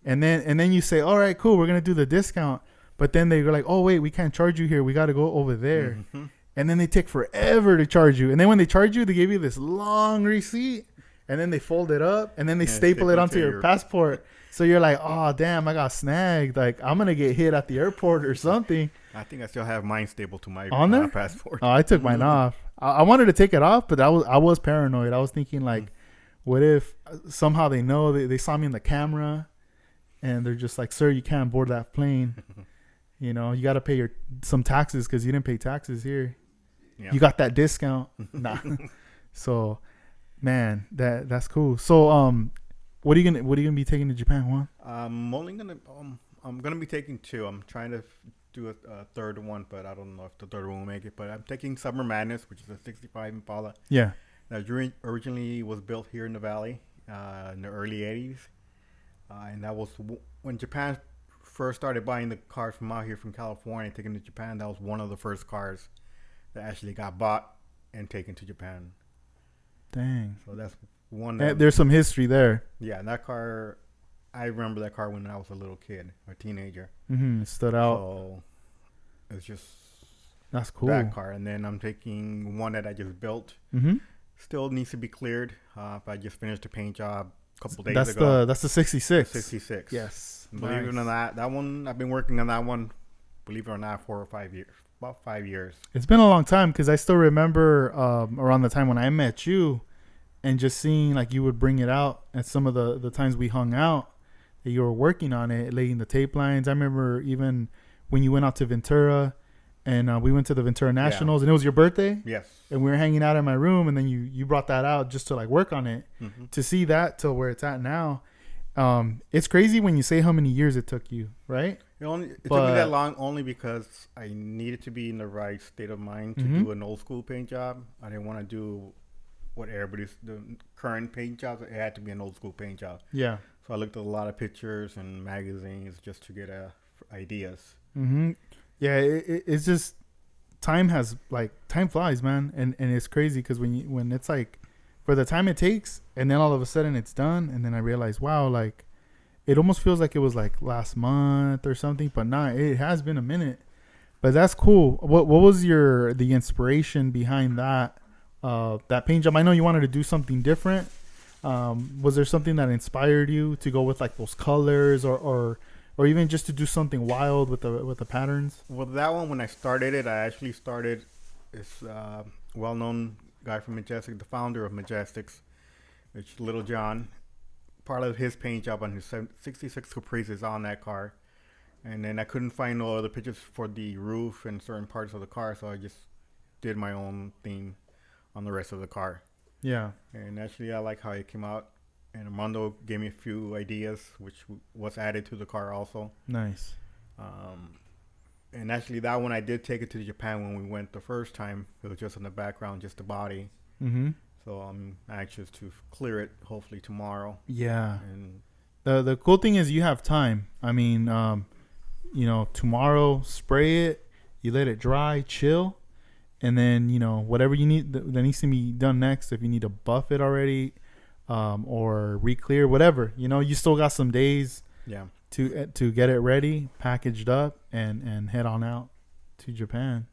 and then you say, all right, cool, we're gonna do the discount, but then they're like, oh wait, we can't charge you here, we got to go over there. Mm-hmm. And then they take forever to charge you, and then when they charge you, they give you this long receipt, and then they fold it up, and then they staple it onto your passport. So you're like, oh damn, I got snagged, like I'm gonna get hit at the airport or something. I think I still have mine stapled to my On there? passport. Oh, I took mine off. I wanted to take it off, but I was paranoid. I was thinking like, what if somehow they know they saw me in the camera, and they're just like, sir, you can't board that plane. You know, you got to pay some taxes because you didn't pay taxes here. Yeah. You got that discount. Nah. So, man, that's cool. So, what are you gonna be taking to Japan, Juan? I'm gonna be taking 2. I'm trying to do a third one, but I don't know if the third one will make it. But I'm taking Summer Madness, which is a 65 Impala. Yeah. That originally was built here in the Valley in the early 80s. And that was when Japan first started buying the cars from out here from California, taking to Japan. That was one of the first cars that actually got bought and taken to Japan. Dang. So that's one. There's some history there. Yeah, and that car, I remember that car when I was a little kid, a teenager. Mm-hmm. It stood out. So it's just That's cool. that car. And then I'm taking one that I just built. Mm-hmm. Still needs to be cleared. But I just finished a paint job a couple days ago. That's the 66. 66. Yes. Believe it or not, that one, I've been working on that one, believe it or not, 4 or 5 years. About 5 years. It's been a long time because I still remember around the time when I met you and just seeing like you would bring it out at some of the times we hung out that you were working on it, laying the tape lines. I remember even when you went out to Ventura and we went to the Ventura Nationals and it was your birthday. Yes. And we were hanging out in my room and then you brought that out just to like work on it. Mm-hmm. To see that to where it's at now. It's crazy when you say how many years it took you, right? It took me that long only because I needed to be in the right state of mind to do an old school paint job. I didn't want to do what the current paint jobs. It had to be an old school paint job. Yeah. So I looked at a lot of pictures and magazines just to get ideas. Mm-hmm. Yeah, it's just time flies, man, and it's crazy because when it's like for the time it takes, and then all of a sudden it's done, and then I realize, wow, like it almost feels like it was like last month or something, but not. It has been a minute, but that's cool. What was the inspiration behind that paint job? I know you wanted to do something different. Was there something that inspired you to go with like those colors or even just to do something wild with the patterns? Well, that one, when I started it, I actually started this well-known guy from Majestic, the founder of Majestics, which Little John. Part of his paint job on his 66 Caprice is on that car. And then I couldn't find no other pictures for the roof and certain parts of the car, so I just did my own theme on the rest of the car. Yeah. And actually, I like how it came out. And Armando gave me a few ideas, which was added to the car also. Nice. And actually, that one I did take it to Japan when we went the first time. It was just in the background, just the body. Mm-hmm. So I'm anxious to clear it, hopefully tomorrow. Yeah. And the cool thing is you have time. I mean, tomorrow, spray it, you let it dry, chill, and then, whatever you need that needs to be done next, if you need to buff it already or re-clear, whatever, you still got some days to get it ready, packaged up, and head on out to Japan.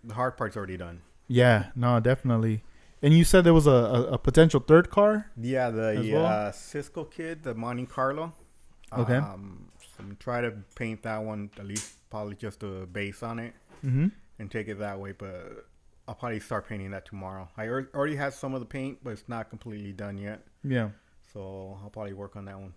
The hard part's already done. Yeah, no, definitely. And you said there was a potential third car? Yeah, the well? Cisco Kid, the Monte Carlo. Okay. So I'm going to try to paint that one, at least probably just a base on it, Mm-hmm. and take it that way. But I'll probably start painting that tomorrow. I already have some of the paint, but it's not completely done yet. Yeah. So I'll probably work on that one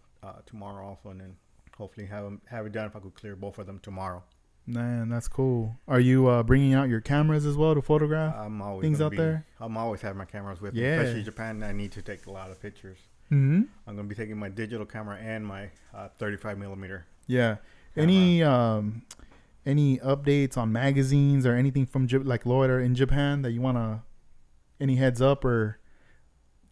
tomorrow also, and then hopefully have it done if I could clear both of them tomorrow. Man, that's cool. Are you bringing out your cameras as well to photograph things out there? I'm always having my cameras with me. Yeah. Especially Japan, I need to take a lot of pictures. Mm-hmm. I'm going to be taking my digital camera and my 35 millimeter. Yeah. Any updates on magazines or anything from like Lloyd or in Japan that you want to, any heads up or?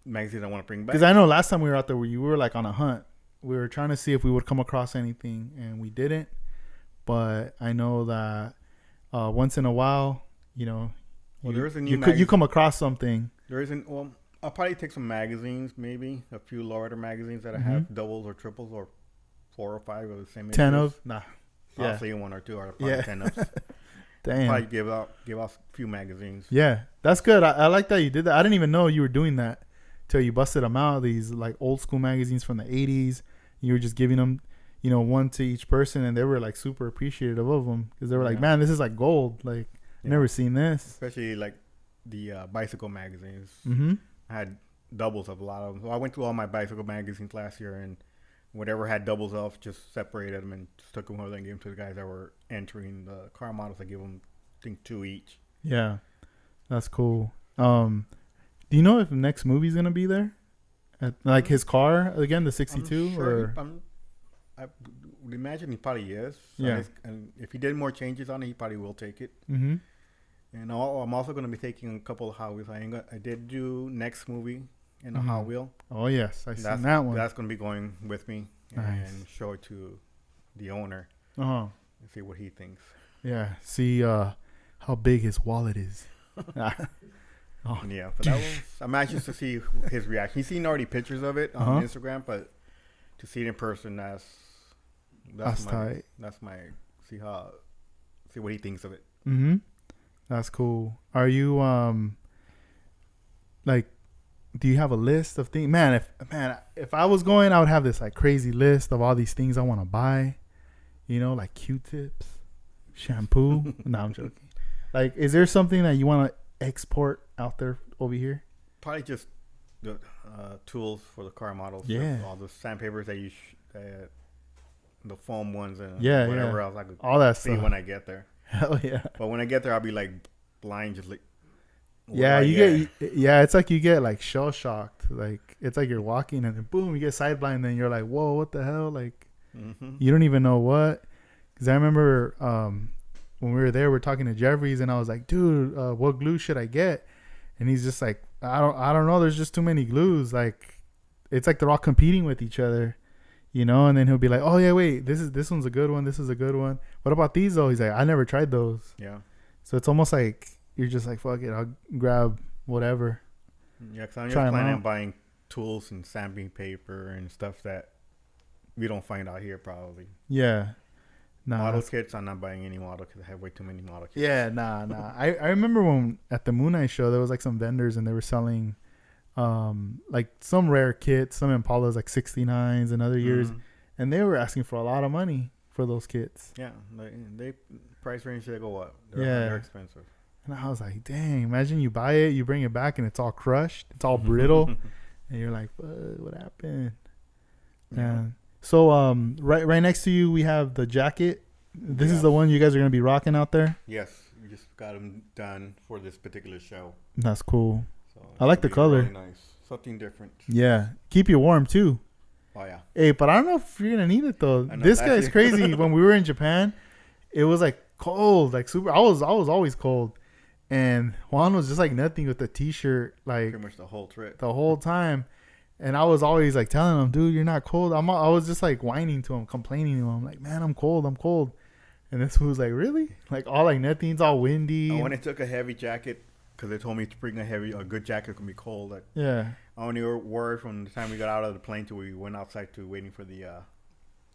Magazine I want to bring back? Because I know last time we were out there, we were like on a hunt. We were trying to see if we would come across anything, and we didn't. But I know that once in a while, there's a new you come across something. There isn't. Well, I'll probably take some magazines, maybe a few lowrider magazines that have doubles or triples or 4 or 5 of the same. 10 issues. of nah. Possibly 1 or 2 are probably Yeah. 10 of. Damn. Probably give out a few magazines. Yeah, that's good. I like that you did that. I didn't even know you were doing that till you busted them out. These like old school magazines from the 80s. You were just giving them, one to each person, and they were like super appreciative of them because they were like, Yeah. man, this is like gold. Like, never seen this. Especially like the bicycle magazines. Mm-hmm. I had doubles of a lot of them. So I went through all my bicycle magazines last year, and whatever had doubles of, just separated them and just took them over and gave them to the guys that were entering the car models. I give them, I think, 2 each. Yeah, that's cool. Do you know if the next movie's gonna be there? Like his car again, the 62, or I would imagine he probably is. Yeah. And if he did more changes on it, he probably will take it. mm-hmm. And I'm also going to be taking a couple of Hot Wheels. I did do next movie in a Mhm. Hot Wheel. Oh yes, I seen That's that one. That's going to be going with me Nice. and show it to the owner Uh-huh. and see what he thinks. Yeah. See how big his wallet is. Oh. Yeah, but that was, I'm anxious to see his reaction. He's seen already pictures of it on Uh-huh. Instagram, but to see it in person, that's That's my tight. see what he thinks of it. Mm-hmm. That's cool. Are you like, do you have a list of things? If I was going, I would have this like crazy list of all these things I want to buy. Like Q-tips, shampoo. No, I'm joking. Like, is there something that you want to export out there over here? Probably just the tools for the car models. Yeah. All the sandpapers that the foam ones and Yeah, whatever yeah. else I could All that see stuff. when I get there. Hell yeah. But when I get there, I'll be like blind, just like. what do Yeah, I get? it's like you get like shell shocked. Like, it's like you're walking and then boom, you get side blind. Then you're like, whoa, what the hell? Like, Mhm. you don't even know what. Because I remember when we were there, we're talking to Jeffries, and I was like, dude, what glue should I get? And he's just like, I don't know. There's just too many glues. Like, it's like they're all competing with each other, And then he'll be like, oh yeah, wait, this one's a good one. This is a good one. What about these though? He's like, I never tried those. Yeah. So it's almost like you're just like, fuck it, I'll grab whatever. Yeah, because I'm just Try 'em planning out. on buying tools and sanding paper and stuff that we don't find out here probably. Yeah. Nah. Model kits, I'm not buying any model kits. I have way too many model kits. Yeah, nah. I remember when at the Moon Eye show there was like some vendors and they were selling like some rare kits, some Impalas like 69s and other years, Mhm. and they were asking for a lot of money for those kits. Yeah, they price range they go up. Yeah. They're expensive. And I was like, dang, imagine you buy it, you bring it back and it's all crushed, it's all brittle, and you're like, what happened? Yeah. So right next to you we have the jacket. This is the one you guys are gonna be rocking out there. Yes, we just got them done for this particular show. That's cool. So I like it's the gonna be color. really nice, something different. Yeah, keep you warm too. Oh yeah. Hey, but I don't know if you're gonna need it though. I know, This last guy's year- crazy. When we were in Japan, it was like cold, like super. I was always cold, and Juan was just like nothing with the t-shirt, like Pretty much the whole trip. the whole time. And I was always like telling him, dude, you're not cold. I was just like whining to him, complaining to him, like, man, I'm cold. And this was like, really? Like all like nothing's all windy. I went and took a heavy jacket because they told me to bring a good jacket can be cold. Like, Yeah. I only wore it from the time we got out of the plane till we went outside to waiting for the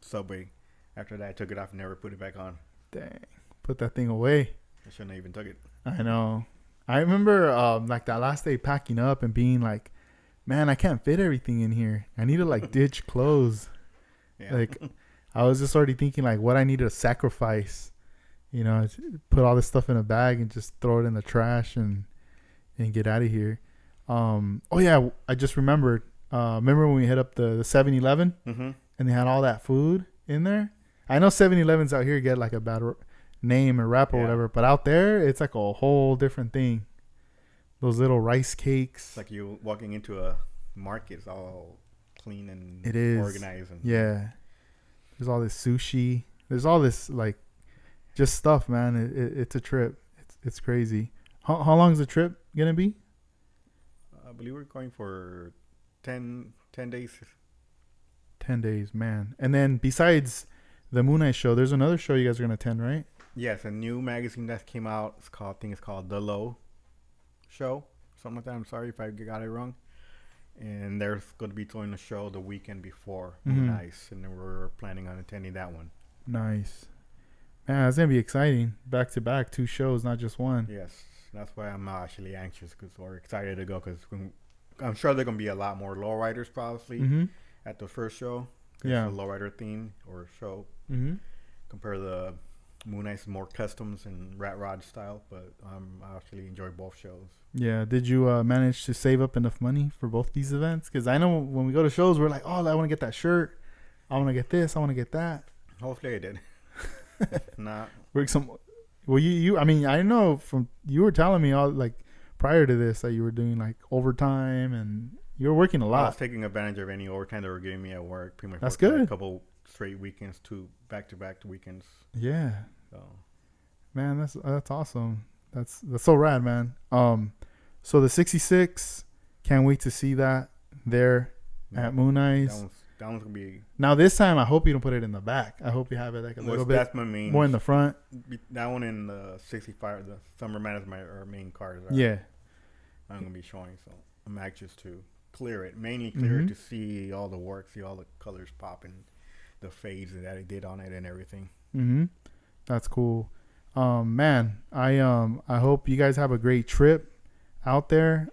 subway. After that, I took it off and never put it back on. Dang. Put that thing away. I shouldn't have even took it. I know. I remember like that last day packing up and being like, man, I can't fit everything in here. I need to like ditch clothes. Yeah. Like I was just already thinking like what I need to sacrifice, put all this stuff in a bag and just throw it in the trash and get out of here. Oh yeah, I just remembered. Remember when we hit up the 7-Eleven Mm-hmm. and they had all that food in there? I know 7-Elevens out here get like a bad name or rap or Yeah. whatever, but out there it's like a whole different thing. Those little rice cakes. It's like you walking into a market. It's all clean and It is. organized. And Yeah. There's all this sushi. There's all this like just stuff, man. It's a trip. It's crazy. How long is the trip gonna be? I believe we're going for 10 days. 10 days, man. And then besides the Moon Eye show, there's another show you guys are gonna attend, right? Yes, a new magazine that came out. I think it's called The Low Show. Something like that. I'm sorry if I got it wrong. and they're going to be doing a show the weekend before Mhm. Moon Ice, and then we're planning on attending that one. Nice. Man, it's gonna be exciting. Back to back, 2 shows, not just one. Yes, that's why I'm actually anxious because we're excited to go because I'm sure there's going to be a lot more lowriders probably Mm-hmm. at the first show. 'Cause Yeah. it's a lowrider theme or show. Mm-hmm. Compare the Moon Ice more customs and rat rod style, but I actually enjoy both shows. Yeah. Did you manage to save up enough money for both these events? Because I know when we go to shows, we're like, oh, I want to get that shirt. I want to get this. I want to get that. Hopefully I did. If not, Work some. Well, I mean, I know from you were telling me all like prior to this that you were doing like overtime and you were working a I was lot. taking advantage of any overtime they were giving me at work. Pretty much That's working good. A couple straight weekends, 2 back-to-back weekends. Yeah, So man, that's awesome. That's so rad, man. So the 66, can't wait to see that there yeah, at Moon Eyes. that one's gonna be. Now this time, I hope you don't put it in the back. I hope you have it like a little bit That's my main. more in the front. That one in the 65, the Summerman is our main cars. Yeah. I'm gonna be showing, so I'm anxious to clear it. Mainly clear Mhm. it to see all the work, see all the colors popping, the fades that I did on it, and everything. Mm-hmm. That's cool. Man, I hope you guys have a great trip out there.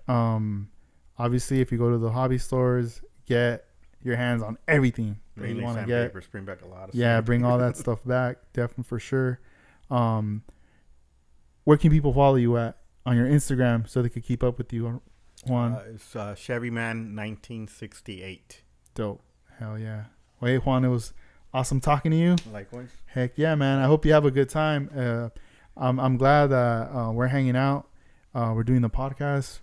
Obviously, if you go to the hobby stores, get your hands on everything that you Mainly want to get. sandpapers, bring back a lot of. Yeah, stuff. bring all that stuff back, definitely for sure. Where can people follow you at on your Instagram so they could keep up with you, Juan? It's Chevy Man 1968. Dope. Hell yeah. Well, hey, Juan, it was awesome talking to you. Likewise. Heck yeah, man. I hope you have a good time. I'm glad that we're hanging out. We're doing the podcast,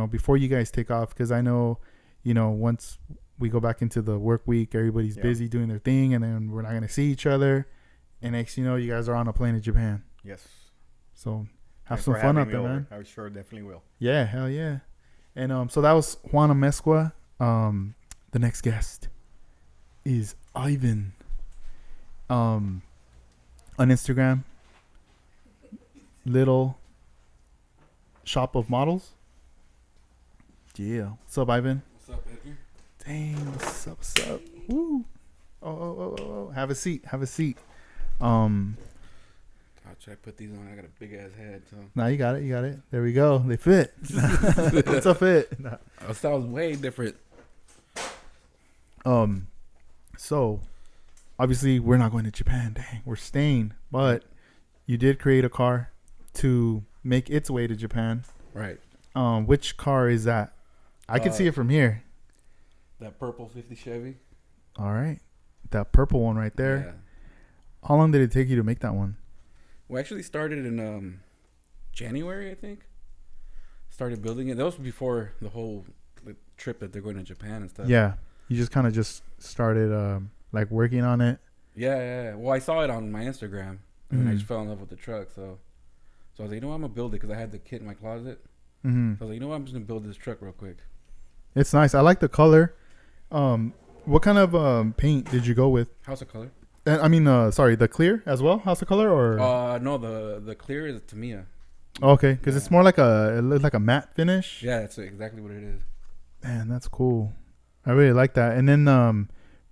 before you guys take off, because I know, once we go back into the work week, everybody's busy doing their thing, and then we're not going to see each other. And next you know, you guys are on a plane to Japan. Yes. So have Thanks some for fun having out me there, over. man. I sure definitely will. Yeah, hell yeah. And so that was Juan Amezcua. The next guest is Ivan. On Instagram, Little Shop of Models. Yeah. What's up, Ivan? What's up, Edgar? Dang, what's up, what's up? Woo. Oh. Have a seat. Should I put these on? I got a big ass head, so. Nah, you got it. There we go. They fit. It's a fit. Nah. It sounds way different. So obviously we're not going to Japan. Dang, we're staying. But you did create a car to make its way to Japan. Right. Which car is that? I can see it from here. That purple 50 Chevy. All right. That purple one right there. Yeah. How long did it take you to make that one? We actually started in January, I think. Started building it. That was before the whole trip that they're going to Japan and stuff. Yeah. You just kind of just started like working on it. Yeah. Well, I saw it on my Instagram, and I Mhm. just fell in love with the truck. So I was like, I'm gonna build it because I had the kit in my closet. Mm-hmm. So I was like, I'm just gonna build this truck real quick. It's nice. I like the color. What kind of paint did you go with? House of Color. Sorry, the clear as well, House of Color, or No, the clear is Tamiya. okay, because it's more like it looks like a matte finish. Yeah, that's exactly what it is. Man, that's cool. I really like that. And then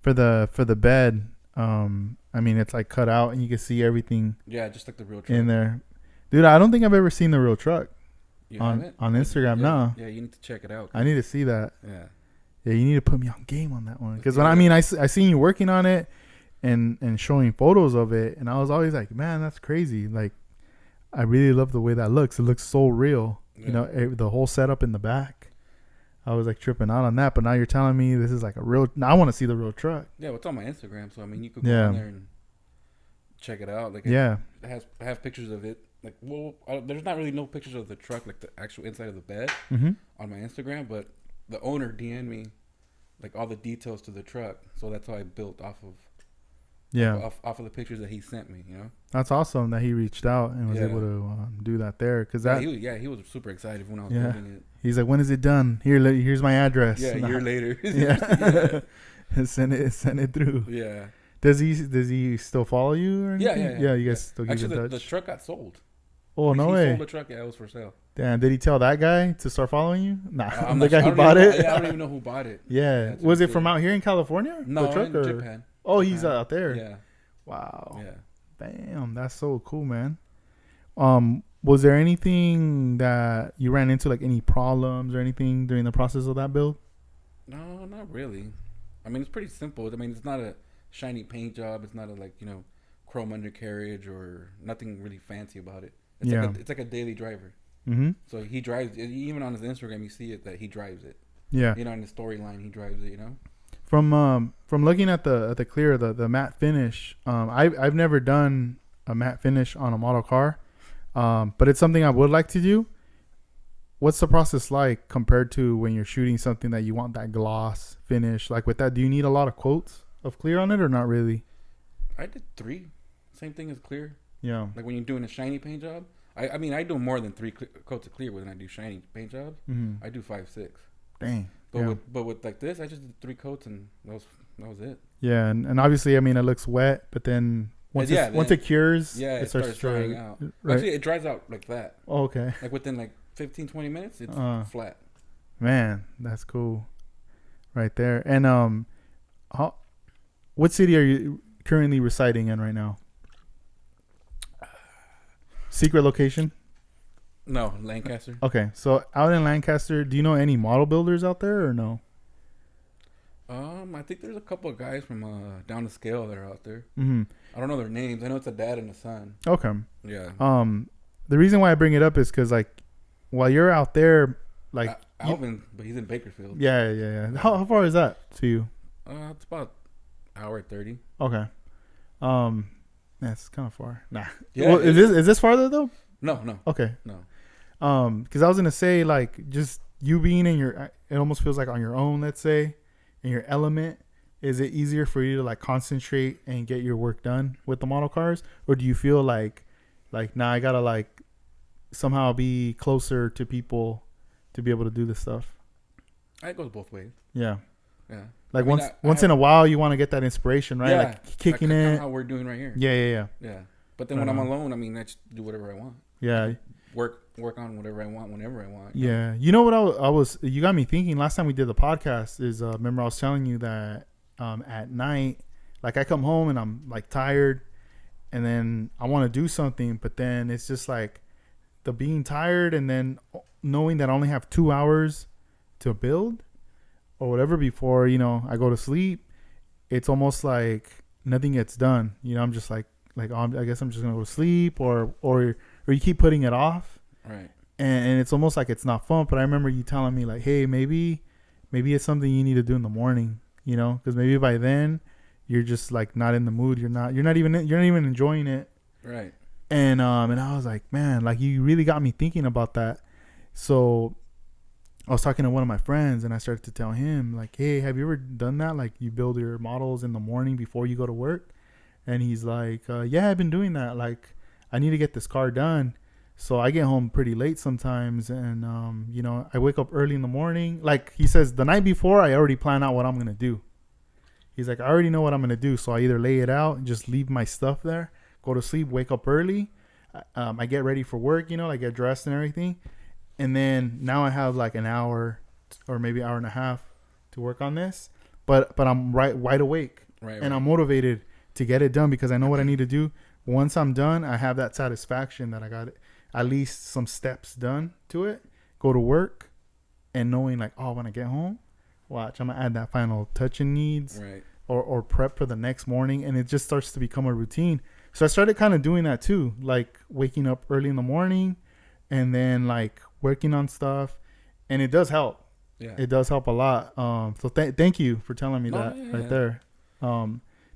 for the bed, it's like cut out and you can see everything Yeah, just like the real truck. in there. Dude, I don't think I've ever seen the real truck You on haven't? Instagram. Yeah, No, yeah, you need to check it out. I need to see that. Yeah. Yeah, you need to put me on game on that one. Because Yeah. I seen you working on it and showing photos of it, and I was always like, man, that's crazy. Like, I really love the way that looks. It looks so real. Yeah. The whole setup in the back. I was like tripping out on that, but now you're telling me this is like a real. Now I want to see the real truck. Yeah, well, it's on my Instagram, so you could go Yeah. on there and check it out. Like, Yeah. I have pictures of it. Like, there's not really no pictures of the truck, like the actual inside of the bed, Mm-hmm. on my Instagram, but the owner DM'd me like all the details to the truck, so that's how I built off of Yeah. off of the pictures that he sent me. That's awesome that he reached out and was Yeah. able to do that there. Because that he was super excited when I was Yeah. building it. he's like, when is it done? Here's my address. Yeah, a year later. Yeah. send it through. Yeah. Does he still follow you or Yeah, anything? yeah. You guys still keep in Actually, touch. the truck got sold. Oh, no He way. sold the truck. Yeah, it was for sale. Damn, did he tell that guy to start following you? Nah, I'm the not guy sure. who bought it. Yeah, I don't even know who bought it. Yeah. That's Was what it from out here in California? No, the truck, in or? Japan. Oh, he's Japan. out there. Yeah. Wow. Yeah. Damn, that's so cool, man. Was there anything that you ran into, like any problems or anything during the process of that build? No, not really. I mean, it's pretty simple. I mean, it's not a shiny paint job. It's not a chrome undercarriage or nothing really fancy about it. It's it's like a daily driver. Mm-hmm. So he drives it. Even on his Instagram, you see it that he drives it. Yeah. You know, in the storyline, he drives it. You know. From looking at the clear, the matte finish, I've never done a matte finish on a model car, but it's something I would like to do. What's the process like compared to when you're shooting something that you want that gloss finish? Like with that, do you need a lot of coats of clear on it or not really? I did 3. Same thing as clear. Yeah. Like when you're doing a shiny paint job. I mean, I do more than 3 coats of clear when I do shiny paint jobs. Mm-hmm. I do 5, 6. Dang. But with like this, I just did 3 coats and that was it. Yeah, and obviously, I mean, it looks wet, but then once it cures, it starts drying out. Right? Actually, it dries out like that. Oh, okay. Like within like 15, 20 minutes, it's flat. Man, that's cool, right there. And what city are you currently residing in right now? Secret location? No, Lancaster. Okay, so out in Lancaster, do you know any model builders out there or no? I think there's a couple of guys from down the scale that are out there. Mm-hmm. I don't know their names. I know it's a dad and a son. Okay. Yeah. The reason why I bring it up is because like while you're out there, like Alvin, but he's in Bakersfield. Yeah. How far is that to you? It's about hour 30. Okay. That's kind of far. Nah. Yeah. Well, is this farther though? No. Okay. No. Because I was gonna say like just you being in your, it almost feels like on your own. Let's say, in your element. Is it easier for you to like concentrate and get your work done with the model cars, or do you feel like nah, I gotta like somehow be closer to people to be able to do this stuff? It goes both ways. Yeah. Yeah. Like once in a while, you want to get that inspiration, right? Yeah, like kicking like it. how we're doing right here. Yeah. Yeah. But then when I'm alone, I mean, I just do whatever I want. Yeah. Work on whatever I want whenever I want. Yeah. You know what I was? You got me thinking. Last time we did the podcast is remember I was telling you that at night, like I come home and I'm like tired, and then I want to do something, but then it's just like the being tired and then knowing that I only have 2 hours to build or whatever before I go to sleep. It's almost like nothing gets done. I'm just like I guess I'm just gonna go to sleep or you keep putting it off. Right. And it's almost like it's not fun. But I remember you telling me like, hey, maybe it's something you need to do in the morning. Because maybe by then you're just like not in the mood. You're not even enjoying it. Right. And I was like, man, like you really got me thinking about that. So I was talking to one of my friends and I started to tell him like, hey, have you ever done that? Like you build your models in the morning before you go to work? And he's like, yeah, I've been doing that. Like I need to get this car done. So I get home pretty late sometimes, and I wake up early in the morning. Like he says, the night before, I already plan out what I'm gonna do. He's like, I already know what I'm gonna do, so I either lay it out and just leave my stuff there, go to sleep, wake up early. I get ready for work, like get dressed and everything, and then now I have like an hour or maybe hour and a half to work on this. But I'm wide awake, and I'm motivated to get it done because I know what I need to do. Once I'm done, I have that satisfaction that I got at least some steps done to it, go to work, and knowing like, oh, when I get home, watch, I'm gonna add that final touch and needs, right, or prep for the next morning, and it just starts to become a routine. So I started kind of doing that too, like waking up early in the morning, and then like working on stuff, and it does help. Yeah, it does help a lot. So thank you for telling me that there.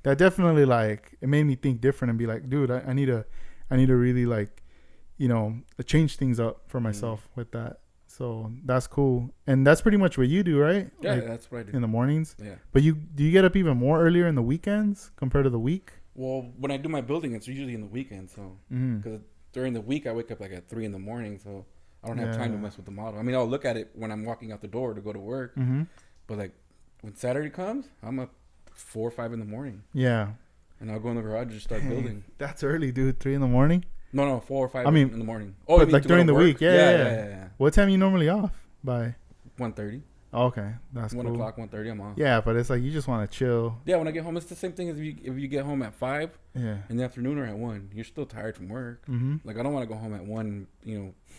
That definitely like it made me think different and be like, dude, I need to really like, change things up for myself with that. So that's cool. And that's pretty much what you do, right? Yeah, like, that's what I do. In the mornings? Yeah. But do you get up even more earlier in the weekends compared to the week? Well, when I do my building, it's usually in the weekend. So, because during the week, I wake up like at 3 in the morning. So I don't have time to mess with the model. I mean, I'll look at it when I'm walking out the door to go to work. Mm-hmm. But like when Saturday comes, I'm up 4 or 5 in the morning. Yeah. And I'll go in the garage and just start building. That's early, dude. 3 in the morning? No, 4 or 5 I mean, in the morning. Oh, but like during the week. Yeah. What time are you normally off by? 1:30. Oh, okay, that's 1 cool. 1:30. I'm off. Yeah, but it's like you just want to chill. Yeah, when I get home, it's the same thing as if you get home at 5 Yeah. in the afternoon or at 1. You're still tired from work. Mm-hmm. Like I don't want to go home at 1.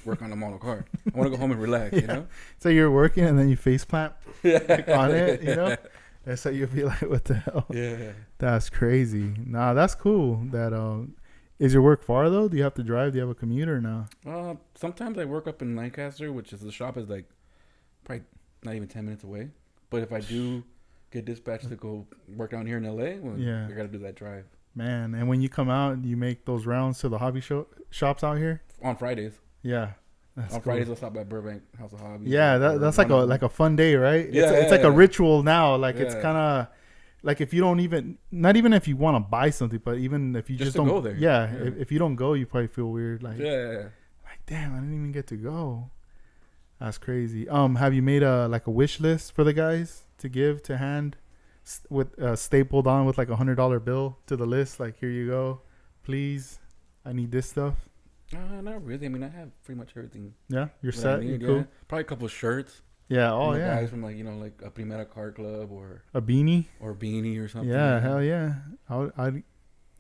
Work on the model car. I want to go home and relax. You know. So you're working and then you face plant on it. That's how you feel like, what the hell? Yeah. That's crazy. Nah, that's cool. That is your work far though? Do you have to drive? Do you have a commute or no? Sometimes I work up in Lancaster, which is the shop is like probably not even 10 minutes away. But if I do get dispatched to go work down here in LA, well, I got to do that drive. Man, and when you come out, you make those rounds to the hobby shops out here? On Fridays. Yeah. On Fridays, I'll stop at Burbank House of Hobby. Yeah, that's like a fun day, right? Yeah, it's like a ritual now. Like it's kind of like if you don't even, not even if you want to buy something, but even if you just don't go there. Yeah, if you don't go, you probably feel weird. Like like damn, I didn't even get to go. That's crazy. Have you made a wish list for the guys to give to hand with stapled on with like $100 bill to the list? Like, here you go, please. I need this stuff. Not really. I mean, I have pretty much everything. Yeah, you're set. You're cool. Probably a couple of shirts. Yeah. Oh yeah. Guys from like a Primera Car Club or a beanie or something. Yeah, hell yeah. You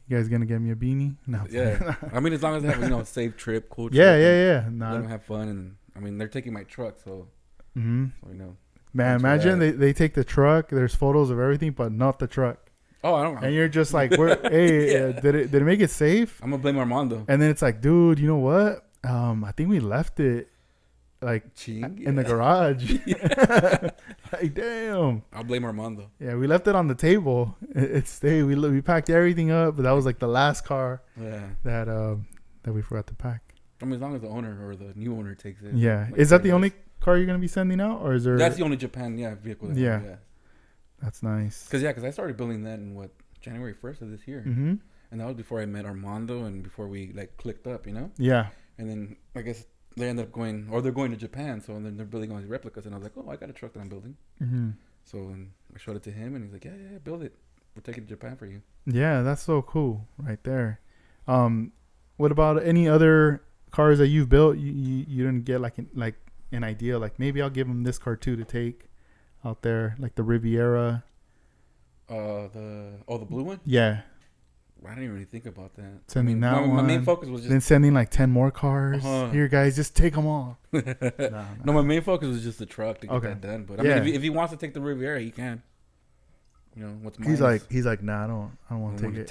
guys gonna get me a beanie? No. Yeah. I mean, as long as they have a safe trip, cool trip. Yeah. Let them have fun, and I mean, they're taking my truck, so. Mm-hmm. So, Man, imagine they take the truck. There's photos of everything, but not the truck. Oh, I don't know. And you're just like, hey, did it make it safe? I'm gonna blame Armando. And then it's like, dude, you know what? I think we left it like in the garage. Like, damn. I'll blame Armando. Yeah, we left it on the table. It stayed. We packed everything up, but that was like the last car. Yeah. That we forgot to pack. I mean, as long as the owner or the new owner takes it. Yeah. Is that the only car you're gonna be sending out, or is there? That's the only Japan vehicle. Yeah. That's nice. Because I started building that in January 1st of this year, mm-hmm. and that was before I met Armando and before we like clicked up, Yeah. And then I guess they ended up going, or they're going to Japan, so then they're building all these replicas, and I was like, oh, I got a truck that I'm building. Mm-hmm. So I showed it to him, and he's like, yeah, build it. We're taking it to Japan for you. Yeah, that's so cool, right there. What about any other cars that you've built? You didn't get like an idea, like maybe I'll give them this car too to take out there, like the Riviera. The blue one. Yeah. I didn't even really think about that. Sending my main focus was just then sending like 10 more cars. Here, guys, just take them all. No, my main focus was just the truck to get that done. But I mean, if he wants to take the Riviera, he can. What's mine? He's like, nah, I don't want to take it.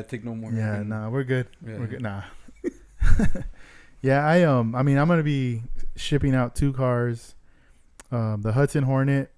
Take no more. Yeah, nah, we're good. Yeah. We're good. Nah. Yeah, I mean, I'm gonna be shipping out 2 cars. The Hudson Hornet.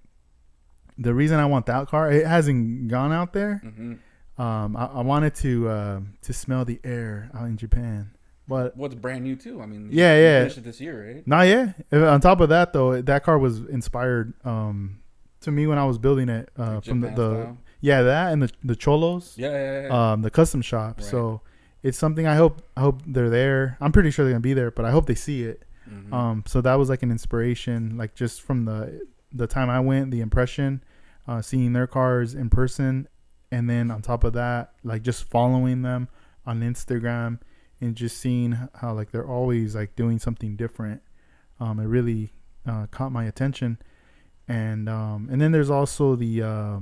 The reason I want that car, it hasn't gone out there. Mm-hmm. I wanted to smell the air out in Japan, but what's brand new too? I mean, you finished it this year, right? Not yet. On top of that, though, that car was inspired to me when I was building it from the that and the Cholos, the custom shop. Right. So it's something I hope they're there. I'm pretty sure they're gonna be there, but I hope they see it. Mm-hmm. So that was like an inspiration, like just from the time I went, the impression, seeing their cars in person. And then on top of that, like just following them on Instagram and just seeing how like they're always like doing something different. It really caught my attention. And then there's also the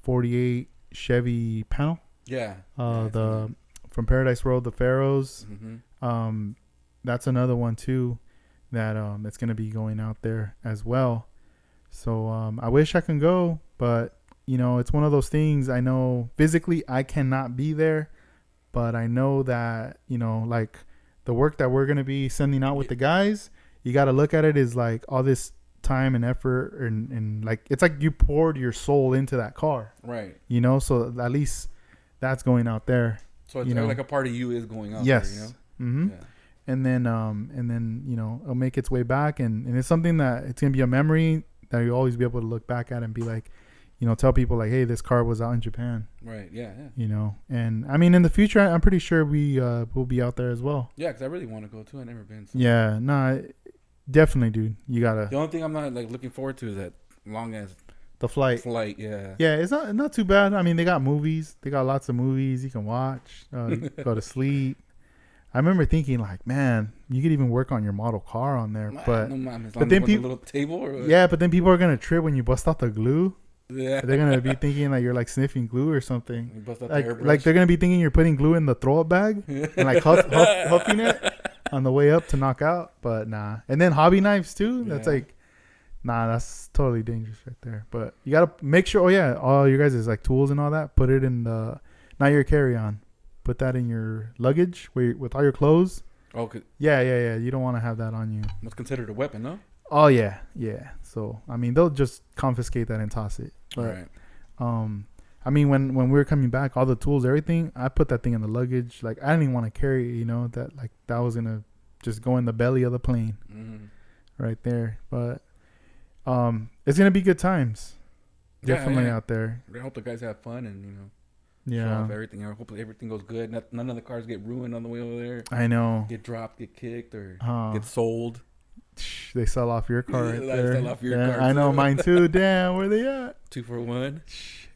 48 Chevy panel. Yeah. From Paradise Road, the Pharaohs. Mm-hmm. That's another one too that that's gonna be going out there as well. So I wish I can go, but it's one of those things. I know physically I cannot be there, but I know that, like the work that we're going to be sending out with the guys, you got to look at it as like all this time and effort and like, it's like you poured your soul into that car. Right. So at least that's going out there. So it's like a part of you is going out yes. there, Mm-hmm. Yeah. And then, it'll make its way back and it's something that it's going to be a memory that you'll always be able to look back at and be like, tell people like, hey, this car was out in Japan. Right. Yeah. And I mean, in the future, I'm pretty sure we will be out there as well. Yeah, because I really want to go too. I've never been. So. Yeah. No, definitely, dude. You gotta. The only thing I'm not like looking forward to is that long as the flight. Yeah. Yeah, it's not too bad. I mean, they got movies. They got lots of movies you can watch. Go to sleep. I remember thinking like, man, you could even work on your model car on there. But but then people, little table or yeah, but then people are gonna trip when you bust out the glue. Yeah, they're gonna be thinking like you're like sniffing glue or something. You bust out Like they're gonna be thinking you're putting glue in the throw up bag and like huffing it on the way up to knock out. But nah. And then hobby knives too. That's like, nah, that's totally dangerous right there. But you gotta make sure. Oh yeah, all you guys is like tools and all that. Put it in the not your carry on. Put that in your luggage with all your clothes. Okay. Yeah. You don't want to have that on you. It's considered a weapon, no? Oh yeah. So I mean, they'll just confiscate that and toss it. But, right. I mean, when we were coming back, all the tools, everything, I put that thing in the luggage. Like I didn't even want to carry it. You know that was gonna just go in the belly of the plane, right there. But it's gonna be good times. Definitely out there. I hope the guys have fun and show off everything. I hope everything goes good. None of the cars get ruined on the way over there. I know. Get dropped, get kicked, or get sold. They sell off your car right there. Sell off your car I know, mine too. Damn, where they at? 2 for $1.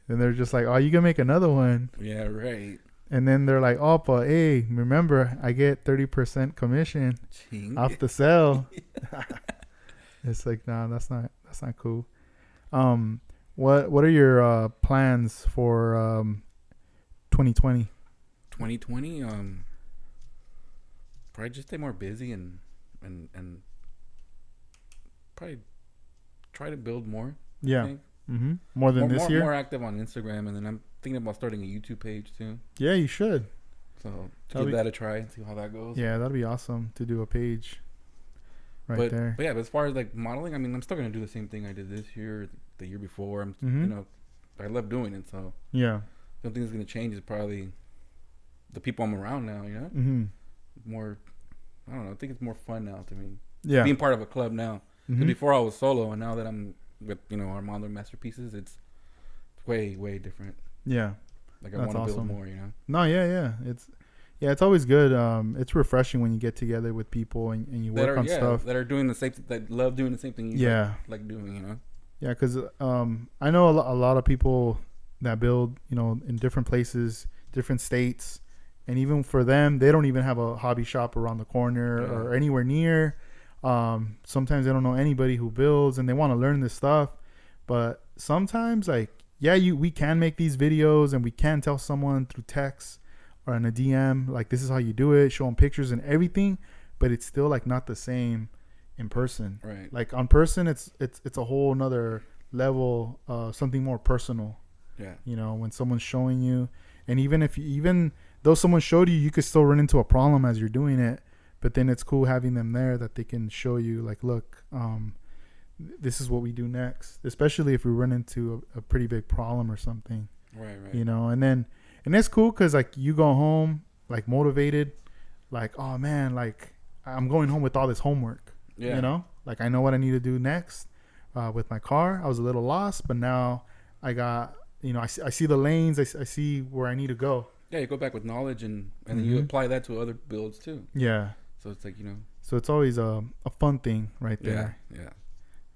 And they're just like, oh, you can make another one. Yeah, right. And then they're like, oh, but hey, remember, I get 30% commission off the sale. It's like, nah, that's not cool. What are your plans for 2020? 2020, probably just stay more busy and probably try to build more. Yeah. More than this year? More active on Instagram, and then I'm thinking about starting a YouTube page too. Yeah, you should. So give that a try and see how that goes. Yeah, that'd be awesome to do a page there. But yeah, but as far as like modeling, I mean, I'm still gonna do the same thing I did this year, the year before. I'm, I love doing it. So yeah, the only thing that's gonna change is probably the people I'm around now. More, I don't know. I think it's more fun now to me. Yeah, being part of a club now. Before I was solo, and now that I'm with Armando Masterpieces, it's way different. Yeah, like I want to build more. No, yeah. It's always good. It's refreshing when you get together with people and you work on stuff that are doing the same, that love doing the same thing you like doing. Yeah, because I know a lot of people that build in different places, different states, and even for them, they don't even have a hobby shop around the corner or anywhere near. Sometimes they don't know anybody who builds and they want to learn this stuff, but sometimes we can make these videos and we can tell someone through text or in a DM like this is how you do it, show them pictures and everything, but it's still like not the same in person. Right. Like on person, it's a whole nother level, something more personal. Yeah. When someone's showing you, and even though someone showed you, you could still run into a problem as you're doing it. But then it's cool having them there that they can show you, like, look, this is what we do next. Especially if we run into a pretty big problem or something. Right. And it's cool because, like, you go home, like, motivated. Like, oh, man, like, I'm going home with all this homework. Yeah. Like, I know what I need to do next with my car. I was a little lost, but now I got, I see the lanes. I see where I need to go. Yeah, you go back with knowledge and then you apply that to other builds, too. Yeah. So it's like, So it's always a fun thing right there. Yeah.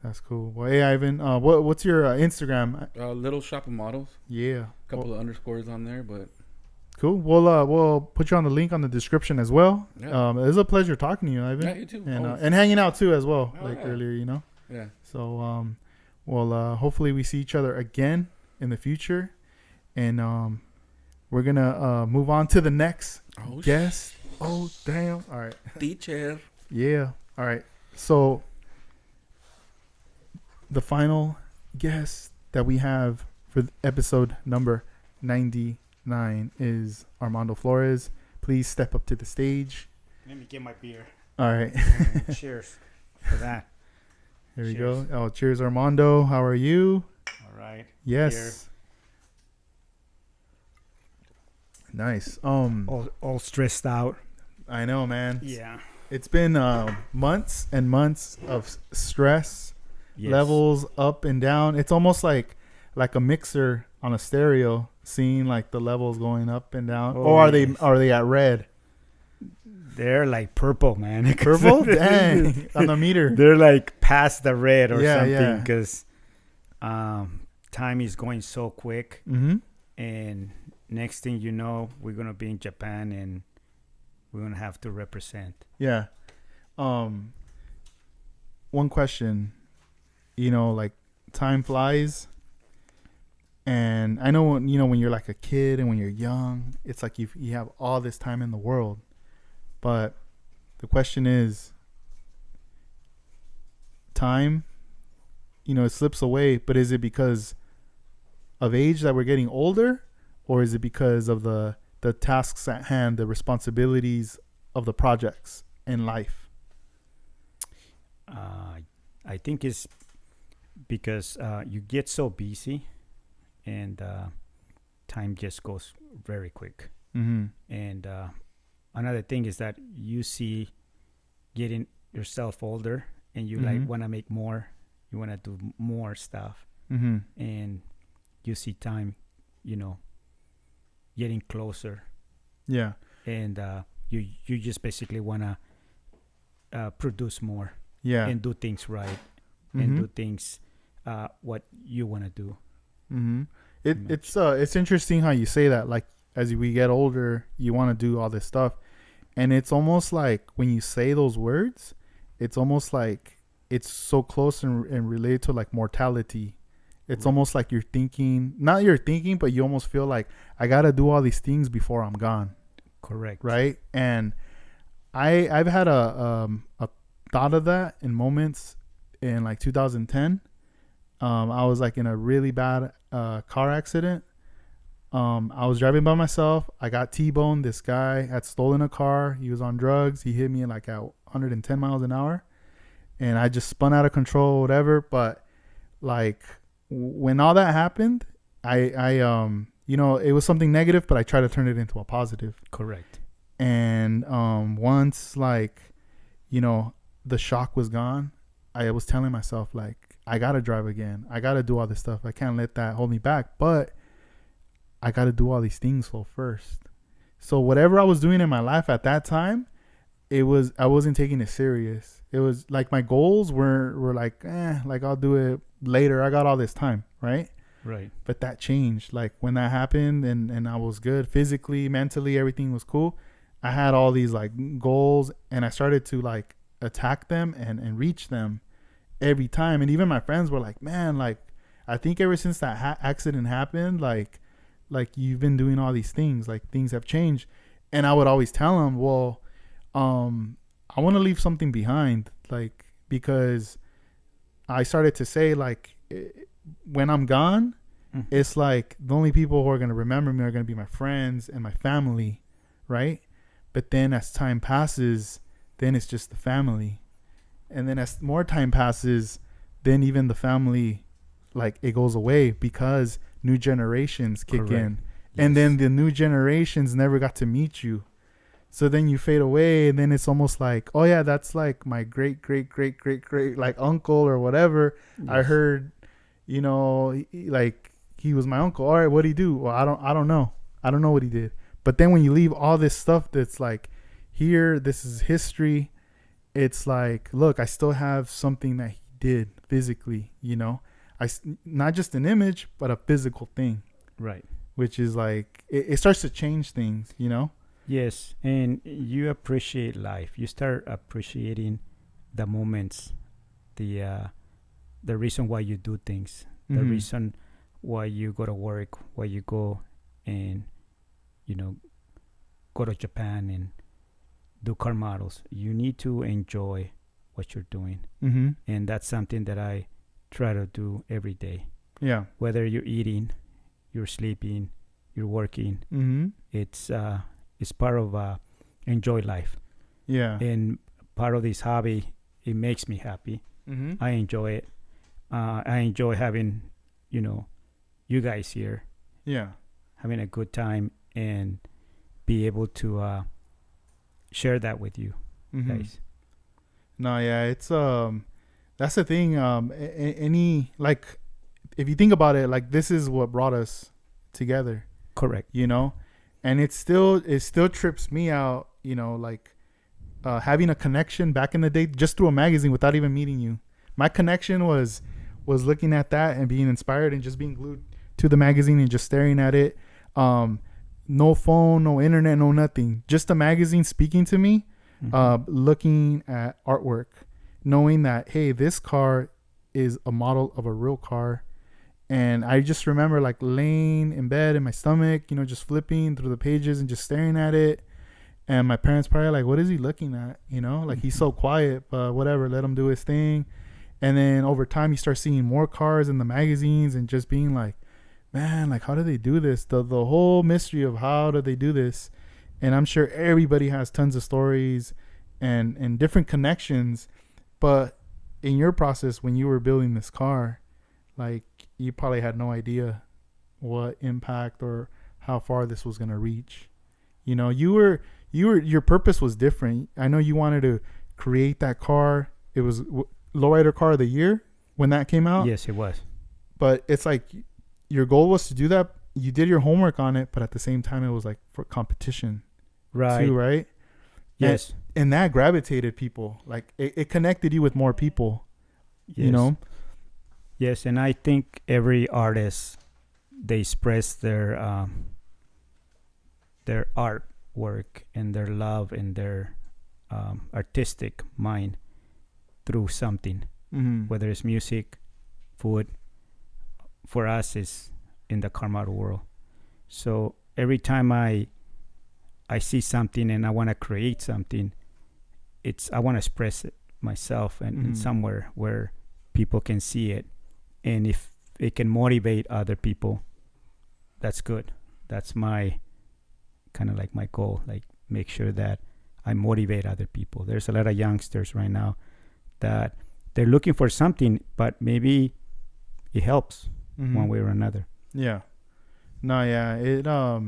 That's cool. Well, hey, Ivan, what's your Instagram? Little Shop of Models. Yeah. A couple of underscores on there, but. Cool. We'll put you on the link on the description as well. Yeah. It was a pleasure talking to you, Ivan. Yeah, you too. And hanging out too as well, earlier, Yeah. So, hopefully we see each other again in the future. And we're going to move on to the next guest. Oh, damn. All right. Teacher. Yeah. All right. So the final guest that we have for episode number 99 is Armando Flores. Please step up to the stage. Let me get my beer. All right. Cheers for that. Here we go. Oh, cheers, Armando. How are you? All right. Yes. Here. Nice. All stressed out. I know, man. Yeah. It's been months and months of stress, levels up and down. It's almost like a mixer on a stereo, seeing like the levels going up and down. Or are they at red? They're like purple, man. Purple? Dang. On the meter. They're like past the red or something yeah. because time is going so quick. Mm-hmm. And next thing you know, we're going to be in Japan and we're gonna have to represent. Yeah. One question, like time flies, and I know when you're like a kid and when you're young, it's like you have all this time in the world, but the question is, time, it slips away, but is it because of age that we're getting older, or is it because of the tasks at hand, the responsibilities of the projects in life? I think it's because you get so busy, and time just goes very quick. Mm-hmm. And another thing is that you see getting yourself older, and you like want to make more, you want to do more stuff, Mm-hmm. and you see time, getting closer, Yeah. and you just basically want to produce more, Yeah. and do things right, Mm-hmm. and do things what you want to do. Mm-hmm. Pretty It's interesting how you say that. Like, as we get older, you want to do all this stuff, and it's almost like when you say those words, it's almost like it's so close and related to like mortality. It's Right. almost like not you're thinking, but you almost feel like I gotta do all these things before I'm gone, Correct. right? And I've had a thought of that in moments in like 2010. I was like in a really bad car accident. I was driving by myself. I got T-boned. This guy had stolen a car. He was on drugs. He hit me like at 110 miles an hour, and I just spun out of control, whatever. But like when all that happened, I it was something negative, but I tried to turn it into a positive. Correct. And once like the shock was gone, I was telling myself like I gotta drive again. I gotta do all this stuff. I can't let that hold me back. But I gotta do all these things first. So whatever I was doing in my life at that time, I wasn't taking it serious. It was like my goals were like, like I'll do it later. I got all this time, right? Right. But that changed. Like when that happened and I was good physically, mentally, everything was cool. I had all these like goals, and I started to like attack them and reach them every time. And even my friends were like, man, like I think ever since that accident happened, like you've been doing all these things, like things have changed. And I would always tell them, well, I want to leave something behind, like, because I started to say like when I'm gone, it's like the only people who are going to remember me are going to be my friends and my family, right? But then as time passes, then it's just the family. And then as more time passes, then even the family, like it goes away because new generations kick Correct. in. Yes. And then the new generations never got to meet you. So then you fade away, and then it's almost like, oh yeah, that's like my great like uncle or whatever. Yes. I heard, like he was my uncle. All right, what'd he do? Well, I don't know. I don't know what he did. But then when you leave all this stuff that's like here, this is history. It's like, look, I still have something that he did physically, not just an image, but a physical thing. Right. Which is like, it starts to change things, Yes, and you appreciate life. You start appreciating the moments, the reason why you do things, the Mhm. reason why you go to work, why you go and go to Japan and do car models. You need to enjoy what you're doing, Mm-hmm. and that's something that I try to do every day. Yeah. Whether you're eating, you're sleeping, you're working, Mm-hmm. it's part of enjoy life. Yeah. And part of this hobby, it makes me happy. Mm-hmm. I enjoy it. I enjoy having you guys here, Yeah. having a good time, and be able to share that with you Mm-hmm. guys. No, yeah, it's that's the thing. Any like, if you think about it, like this is what brought us together, Correct. and it still trips me out, like having a connection back in the day just through a magazine without even meeting you. My connection was looking at that and being inspired and just being glued to the magazine and just staring at it. no phone, no internet, no nothing. Just a magazine speaking to me, looking at artwork, knowing that, hey, this car is a model of a real car. And I just remember like laying in bed in my stomach, just flipping through the pages and just staring at it. And my parents probably like, what is he looking at? Like he's so quiet, but whatever, let him do his thing. And then over time, you start seeing more cars in the magazines and just being like, man, like, how do they do this? The whole mystery of how do they do this? And I'm sure everybody has tons of stories and different connections. But in your process, when you were building this car, like, you probably had no idea what impact or how far this was going to reach. Your purpose was different. I know you wanted to create that car. It was Lowrider Car of the Year when that came out. Yes, it was. But it's like your goal was to do that. You did your homework on it, but at the same time, it was like for competition, right? Too, right? Yes. And that gravitated people. Like it connected you with more people. Yes. Yes, and I think every artist, they express their artwork and their love and their artistic mind through something, whether it's music, food. For us, is in the car model world. So every time I see something and I want to create something, I want to express it myself and in somewhere where people can see it. And if it can motivate other people, that's good. That's my kind of like my goal, like make sure that I motivate other people. There's a lot of youngsters right now that they're looking for something, but maybe it helps one way or another. Yeah. No, yeah.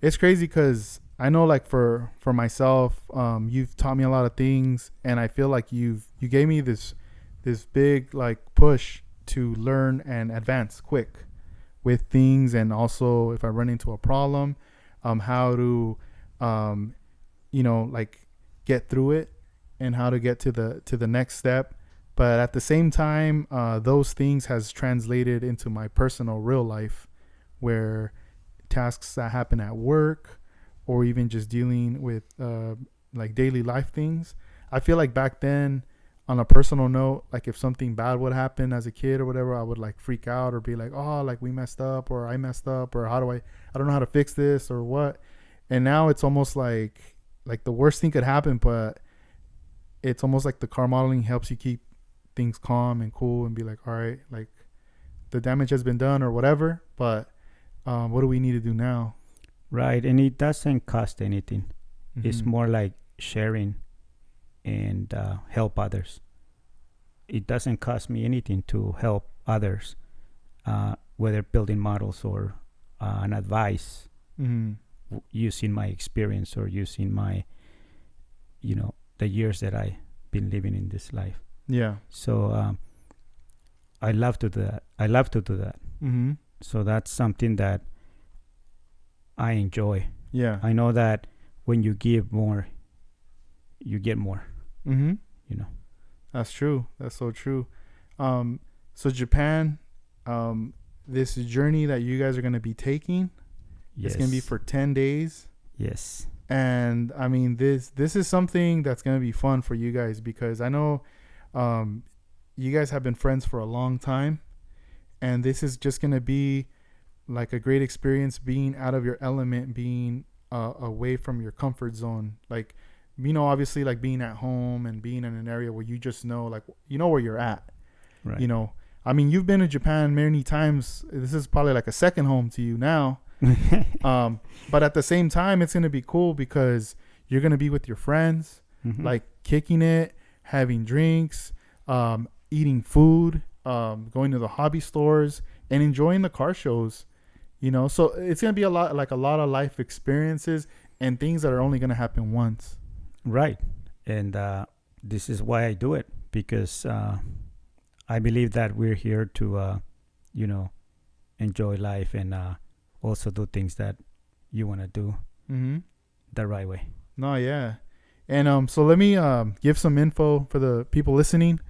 It's crazy because I know, like, for myself, you've taught me a lot of things, and I feel like you gave me this big, like, push to learn and advance quick with things. And also if I run into a problem, how to like get through it and how to get to the next step. But at the same time, those things has translated into my personal real life, where tasks that happen at work or even just dealing with like daily life things. I feel like back then, on a personal note, like if something bad would happen as a kid or whatever, I would like freak out or be like, oh, like we messed up or I messed up or I don't know how to fix this or what. And now it's almost like the worst thing could happen, but it's almost like the car modeling helps you keep things calm and cool and be like, all right, like the damage has been done or whatever, but what do we need to do now? Right. And it doesn't cost anything. It's more like sharing and help others. It doesn't cost me anything to help others, whether building models or an advice, using my experience or using my, the years that I've been living in this life. Yeah. So I love to do that. So that's something that I enjoy. Yeah. I know that when you give more, you get more. That's true. That's so true. So Japan, this journey that you guys are going to be taking, it's going to be for 10 days. Yes. And I mean, this is something that's going to be fun for you guys, because I know you guys have been friends for a long time, and this is just going to be like a great experience, being out of your element, being away from your comfort zone. Like, obviously, like being at home and being in an area where you just know, like, where you're at. Right. I mean, you've been to Japan many times. This is probably like a second home to you now. But at the same time, it's going to be cool because you're going to be with your friends, like kicking it, having drinks, eating food, going to the hobby stores and enjoying the car shows, so it's going to be a lot of life experiences and things that are only going to happen once. Right. And this is why I do it, because I believe that we're here to, enjoy life and also do things that you want to do the right way. No, yeah. And so let me give some info for the people listening.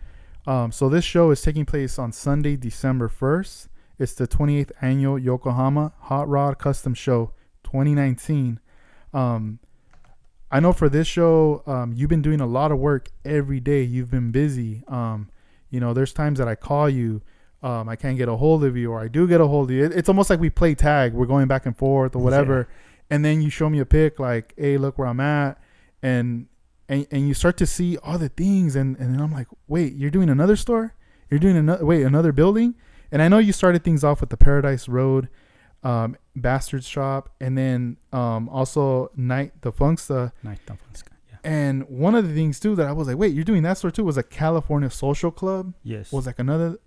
So this show is taking place on Sunday, December 1st. It's the 28th annual Yokohama Hot Rod Custom Show 2019. I know for this show, you've been doing a lot of work every day. You've been busy. There's times that I call you, I can't get a hold of you, or I do get a hold of you. It's almost like we play tag. We're going back and forth or whatever. Yeah. And then you show me a pic like, hey, look where I'm at. And you start to see all the things. And then I'm like, wait, you're doing another store? You're doing another building? And I know you started things off with the Paradise Road, Bastard's Shop, and then also Night the Funksta. Yeah. And one of the things too that I was like, wait, you're doing that store too, was a California Social Club. Yes. Was like another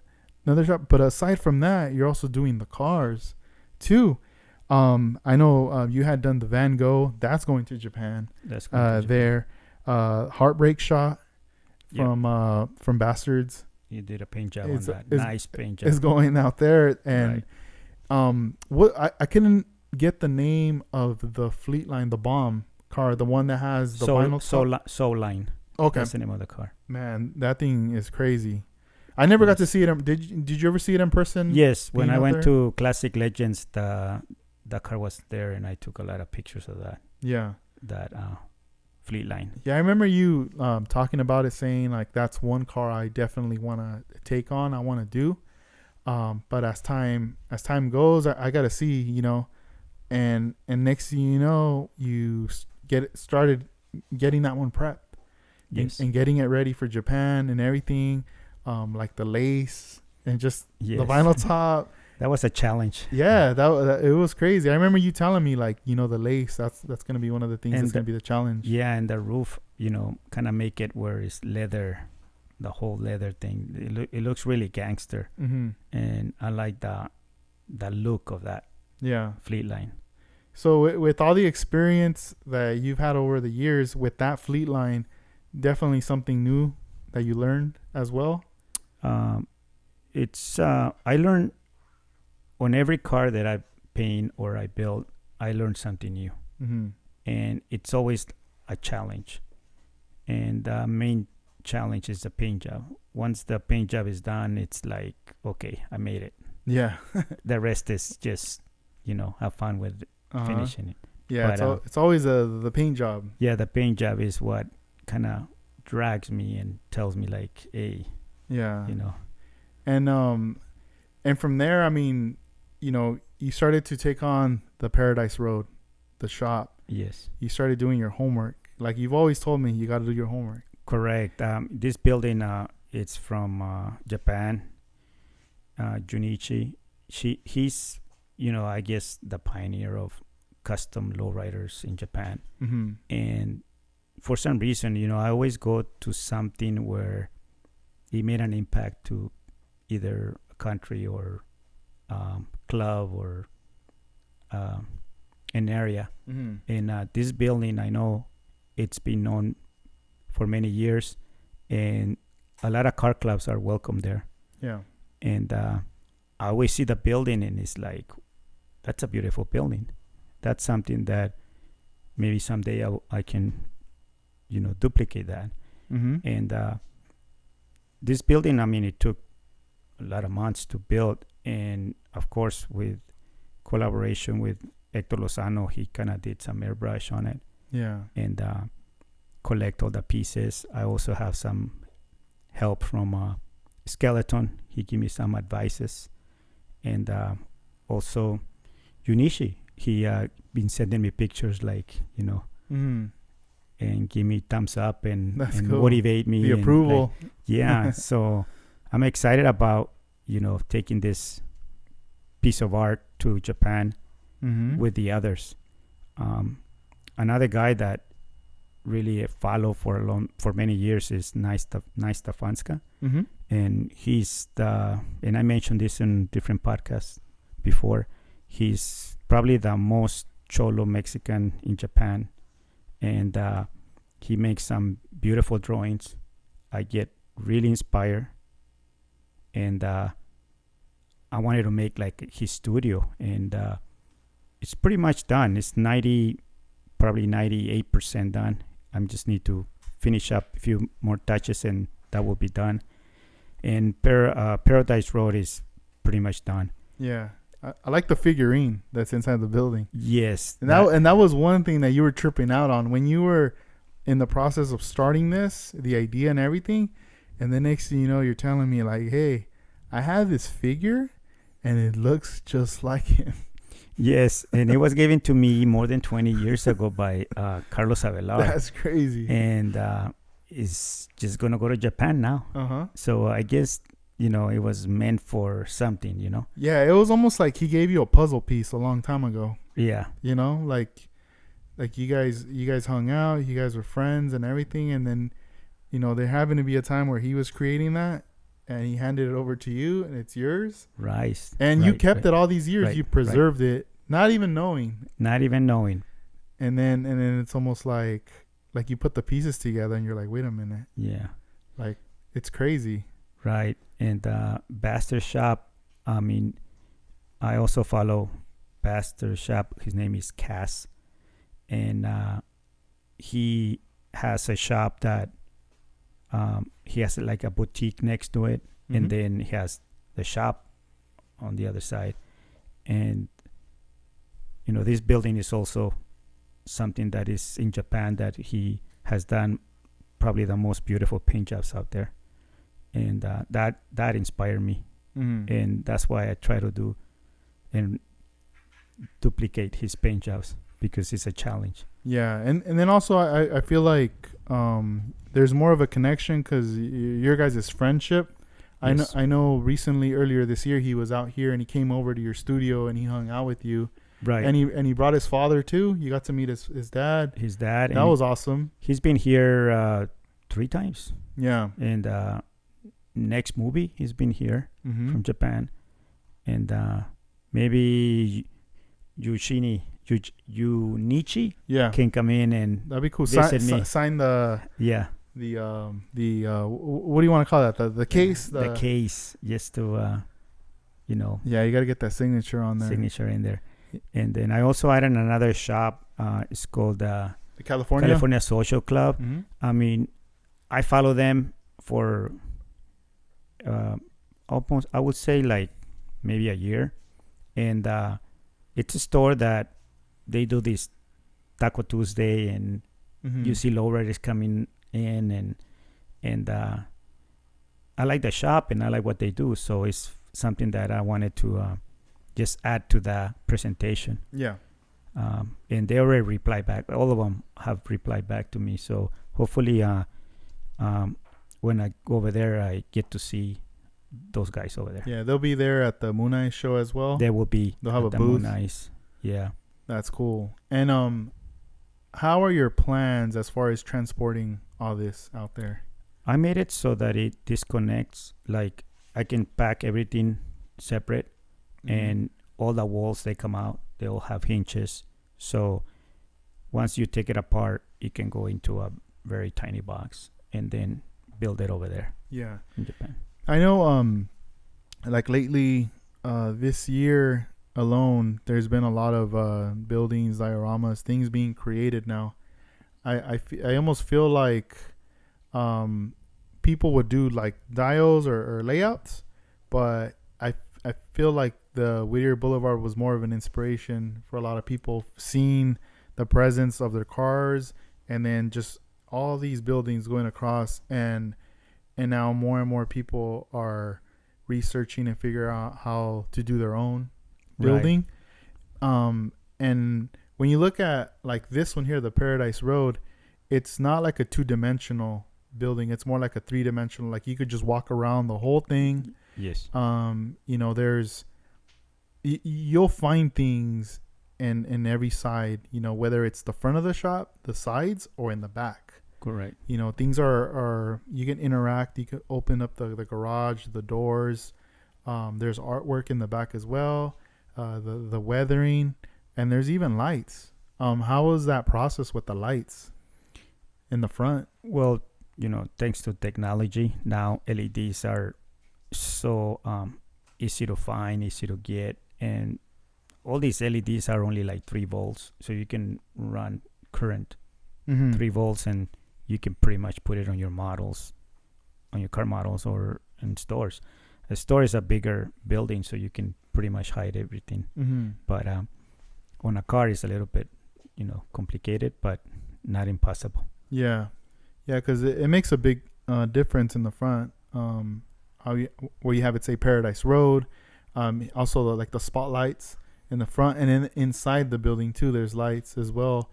shop. But aside from that, you're also doing the cars too. I know you had done the Van Gogh. That's going to Japan. That's going to there. Heartbreak Shot from Bastards. You did a paint job on that. Nice paint job. It's going out there. And what I couldn't get the name of the Fleetline, the bomb car, the one that has the vinyl Soul Line. Okay. That's the name of the car. Man, that thing is crazy. I never got to see it. Did you ever see it in person? Yes. When I went to Classic Legends, the car was there, and I took a lot of pictures of that. Yeah. That Fleetline. Yeah, I remember you talking about it, saying like that's one car I definitely want to take on. I want to do. But as time goes, I got to see, and next thing you know, you started getting that one prepped. Yes. And getting it ready for Japan and everything, like the lace and just the vinyl top. That was a challenge. Yeah, that it was crazy. I remember you telling me like, the lace, that's going to be one of the things that's going to be the challenge. Yeah, and the roof, kind of make it where it's leather, the whole leather thing. It looks really gangster. Mm-hmm. And I like the look of that Fleetline. So with all the experience that you've had over the years with that Fleetline, definitely something new that you learned as well? It's I learned on every car that I paint or I build, I learned something new. Mm-hmm. And it's always a challenge. And the main challenge is the paint job. Once the paint job is done, it's like, okay, I made it. Yeah. The rest is just, have fun with finishing it. Yeah, but, it's always the paint job. Yeah, the paint job is what kind of drags me and tells me like, hey, And from there, I mean, you started to take on the Paradise Road, the shop. Yes. You started doing your homework. Like you've always told me, you got to do your homework. Correct. This building, it's from Japan. Junichi. He's, I guess the pioneer of custom lowriders in Japan. Mm-hmm. And for some reason, I always go to something where it made an impact to either a country or club or an area. Mm-hmm. And this building, I know it's been known for many years, and a lot of car clubs are welcome there. Yeah. And I always see the building, and it's like, that's a beautiful building. That's something that maybe someday I can, duplicate that. Mm-hmm. And this building, I mean, it took a lot of months to build. And, of course, with collaboration with Hector Lozano, he kind of did some airbrush on it. Yeah. And collect all the pieces. I also have some help from Skeleton. He gave me some advices. And also Junichi, he been sending me pictures like, mm-hmm. and give me thumbs up and cool. Motivate me. The approval. Like, yeah. So I'm excited about, taking this piece of art to Japan mm-hmm. with the others. Another guy that really follow for many years is Nice Stefanska. Mm-hmm. And he's and I mentioned this in different podcasts before, he's probably the most cholo Mexican in Japan. And he makes some beautiful drawings. I get really inspired. And I wanted to make like his studio. And it's pretty much done. It's probably 98% done. I just need to finish up a few more touches and that will be done. And Paradise Road is pretty much done. Yeah. I like the figurine that's inside the building. Yes. And that was one thing that you were tripping out on when you were in the process of starting this, the idea and everything. And the next thing you know, you're telling me like, hey, I have this figure and it looks just like him. Yes, and it was given to me more than 20 years ago by Carlos Avelar. That's crazy. And is just going to go to Japan now. Uh-huh. So I guess, you know, it was meant for something, you know? Yeah, it was almost like he gave you a puzzle piece a long time ago. Yeah. You know, like you guys hung out, you guys were friends and everything. And then, you know, there happened to be a time where he was creating that. And he handed it over to you, and it's yours. Right. And you kept it all these years. Right, you preserved it, not even knowing. Not even knowing. And then it's almost like you put the pieces together, and you're like, wait a minute. Yeah. Like, it's crazy. Right. And Bastard Shop, I mean, I also follow Bastard Shop. His name is Cass. And he has a shop that he has like a boutique next to it, and then he has the shop on the other side. And you know, this building is also something that is in Japan that he has done probably the most beautiful paint jobs out there, and that inspired me, and that's why I try to do and duplicate his paint jobs, because it's a challenge. Yeah, and then also I feel like there's more of a connection because your guys' friendship. Yes. I know recently, earlier this year, he was out here and he came over to your studio and he hung out with you. Right. And he brought his father too. You got to meet his dad. His dad. That was awesome. He's been here 3 times. Yeah. And next movie, he's been here from Japan. And maybe Yunichi can come in and that'd be cool. Visit me. Sign the what do you want to call that? The case. The case, just to you know. Yeah, you got to get that signature on there. Signature in there. And then I also added another shop. It's called the California Social Club. I mean, I follow them for almost, I would say, like maybe a year, and it's a store that they do this Taco Tuesday, and you see lowriders coming in, and I like the shop and I like what they do, so it's something that I wanted to just add to the presentation. Yeah. And they already replied back. All of them have replied back to me, so hopefully when I go over there, I get to see those guys over there. Yeah, they'll be there at the Moon Eye show as well. They will be. They'll have a the booth. Moon Eyes. Yeah. That's cool. And how are your plans as far as transporting all this out there? I made it so that it disconnects. Like, I can pack everything separate, and all the walls, they come out, they all have hinges. So once you take it apart, it can go into a very tiny box and then build it over there. Yeah. In Japan. I know like lately this year alone, there's been a lot of buildings, dioramas, things being created now. I almost feel like people would do like dials or layouts, but I feel like the Whittier Boulevard was more of an inspiration for a lot of people, seeing the presence of their cars and then just all these buildings going across, and now more and more people are researching and figure out how to do their own building. Right. And when you look at like this one here, the Paradise Road, it's not like a 2-dimensional building. It's more like a 3-dimensional, like you could just walk around the whole thing. Yes. You know, you'll find things in every side, you know, whether it's the front of the shop, the sides, or in the back. Correct. You know, things are you can interact. You can open up the garage, the doors. There's artwork in the back as well. The weathering, and there's even lights. How was that process with the lights in the front? Well, you know, thanks to technology, now LEDs are so easy to find, easy to get, and all these LEDs are only like 3 volts, so you can run current 3 volts, and you can pretty much put it on your models, on your car models, or in stores. A store is a bigger building, so you can pretty much hide everything. But on a car is a little bit, complicated, but not impossible. Yeah, because it makes a big difference in the front. Where you have it say Paradise Road, also like the spotlights in the front, and inside the building too. There's lights as well.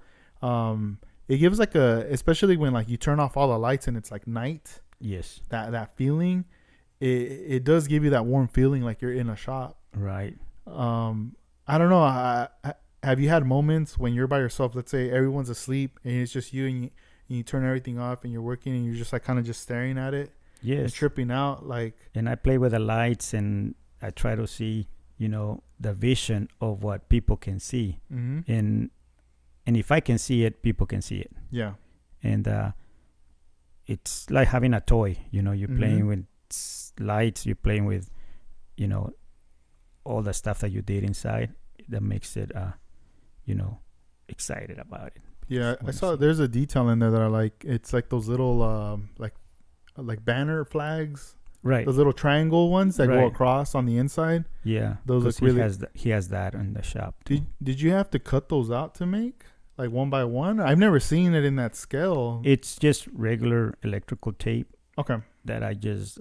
It gives like especially when like you turn off all the lights and it's like night. Yes. That feeling, it does give you that warm feeling like you're in a shop. Right. I don't know. Have you had moments when you're by yourself? Let's say everyone's asleep and it's just you, and you turn everything off and you're working and you're just like kind of just staring at it. Yes. And tripping out like. And I play with the lights and I try to see, the vision of what people can see. And if I can see it, people can see it. Yeah. And it's like having a toy. You're playing with lights. You're playing with, all the stuff that you did inside that makes it, excited about it. Yeah, I saw there's a detail in there that I like. It's like those little like banner flags. Right. Those little triangle ones that go Right. across on the inside. Yeah. Those look he really. he has that in the shop. Did you have to cut those out to make like one by one? I've never seen it in that scale. It's just regular electrical tape. Okay. That I just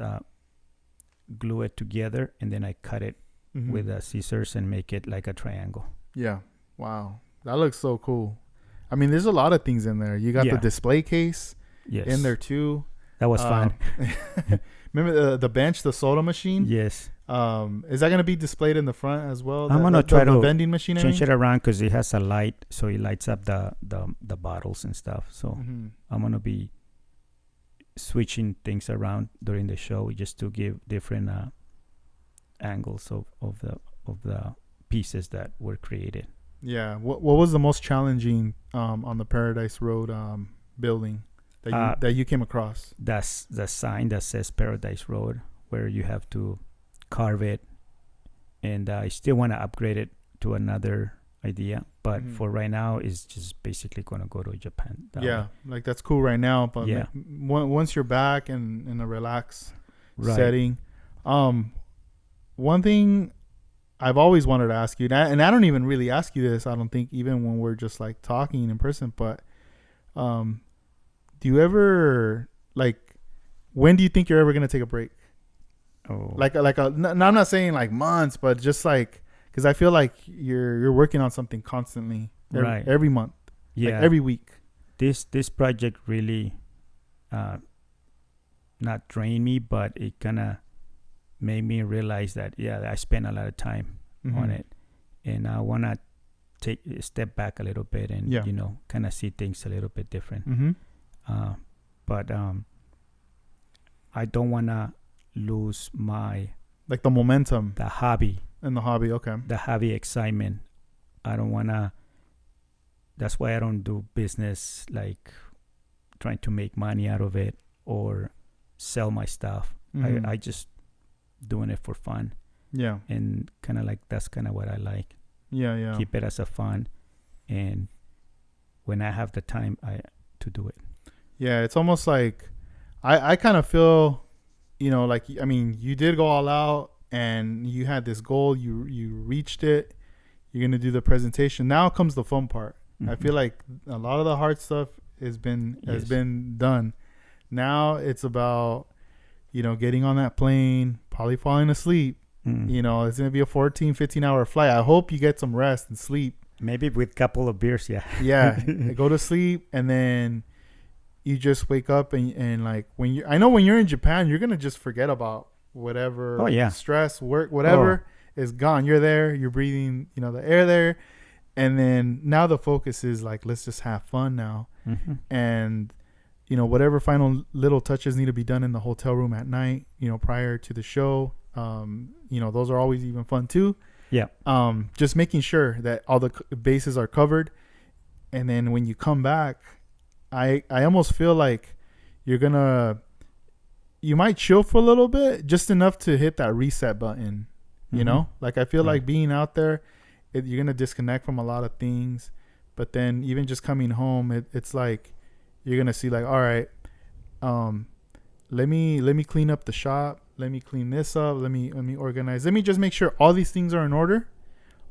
glue it together and then I cut it with scissors and make it like a triangle. Yeah. Wow. That looks so cool. I mean, there's a lot of things in there. You got the display case in there too. That was fun. Remember the bench, the soda machine? Yes. Is that going to be displayed in the front as well? I'm going to try to vending machine change it around because it has a light, so it lights up the bottles and stuff. So I'm going to be switching things around during the show just to give different angles of the pieces that were created. Yeah. What was the most challenging on the Paradise Road building that you came across? That's the sign that says Paradise Road, where you have to carve it, and I still want to upgrade it to another idea, but for right now it's just basically going to go to Japan. Like that's cool right now, but once you're back in a relaxed setting, one thing I've always wanted to ask you, and I don't even really ask you this, I don't think, even when we're just like talking in person, but do you ever when do you think you're ever gonna take a break? Oh, I'm not saying like months, but just like, because I feel like you're working on something constantly, every month, every week. This project really not drained me, but it kind of made me realize that I spent a lot of time on it, and I want to take a step back a little bit and kind of see things a little bit different. But I don't want to lose my the momentum, the hobby, the hobby excitement. I don't want to. That's why I don't do business like trying to make money out of it or sell my stuff. I just doing it for fun. Yeah. And kind of that's kind of what I like. Yeah. Keep it as a fun, and when I have the time, to do it. Yeah, it's almost like I kind of feel, I mean, you did go all out and you had this goal, you reached it. You're going to do the presentation. Now comes the fun part. I feel like a lot of the hard stuff has been done. Now it's about, getting on that plane, probably falling asleep. It's going to be a 14-15 hour flight. I hope you get some rest and sleep. Maybe with a couple of beers, Yeah, go to sleep, and then you just wake up and like when you're in Japan, you're gonna just forget about whatever stress, work, whatever is gone. You're there, you're breathing, the air there, and then now the focus is like, let's just have fun now, and whatever final little touches need to be done in the hotel room at night, prior to the show, those are always even fun too. Yeah. Just making sure that all the bases are covered, and then when you come back, I almost feel like you might chill for a little bit, just enough to hit that reset button. I feel like being out there, you're gonna disconnect from a lot of things, but then even just coming home, it's like you're gonna see like, all right, let me clean up the shop. let me clean this up. Let me organize. Let me just make sure all these things are in order.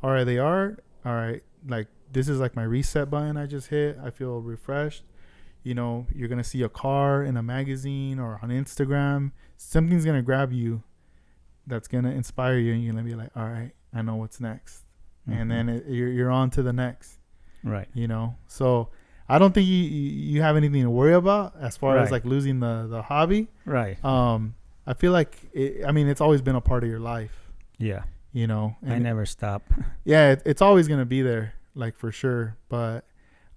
All right, they are. All right, like this is like my reset button I just hit. I feel refreshed. You know, you're gonna see a car in a magazine or on Instagram. Something's gonna grab you that's gonna inspire you, and you're gonna be like, all right, I know what's next. And then you're on to the next. Right. You know, so I don't think you have anything to worry about as far as like losing the hobby. Right. I feel like it's always been a part of your life. Yeah. You know, I never stop. Yeah, it's always gonna be there, like for sure. But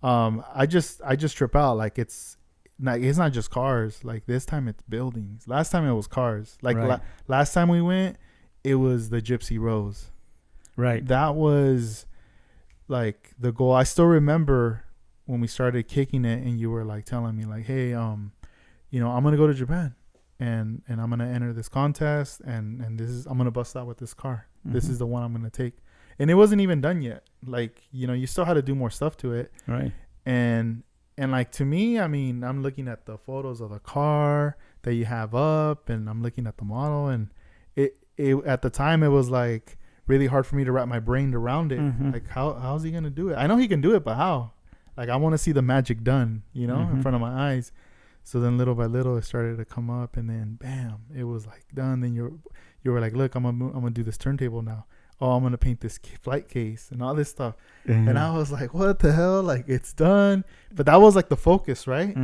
I just trip out. Like it's not just cars. Like this time it's buildings. Last time it was cars. Like last time we went, it was the Gypsy Rose. Right. That was like the goal. I still remember when we started kicking it, and you were like telling me like, hey, I'm gonna go to Japan, and I'm gonna enter this contest, and I'm gonna bust out with this car. This is the one I'm gonna take. And it wasn't even done yet. Like, you still had to do more stuff to it. Right. And like, to me, I'm looking at the photos of the car that you have up, and I'm looking at the model, and it at the time it was like really hard for me to wrap my brain around it. Like, how's he gonna do it? I know he can do it, but how? Like, I want to see the magic done, in front of my eyes. So then little by little it started to come up, and then bam, it was like done. Then you were like, look, I'm gonna do this turntable now. Oh, I'm gonna paint this flight case and all this stuff. And I was like, what the hell? Like, it's done. But that was like the focus, right?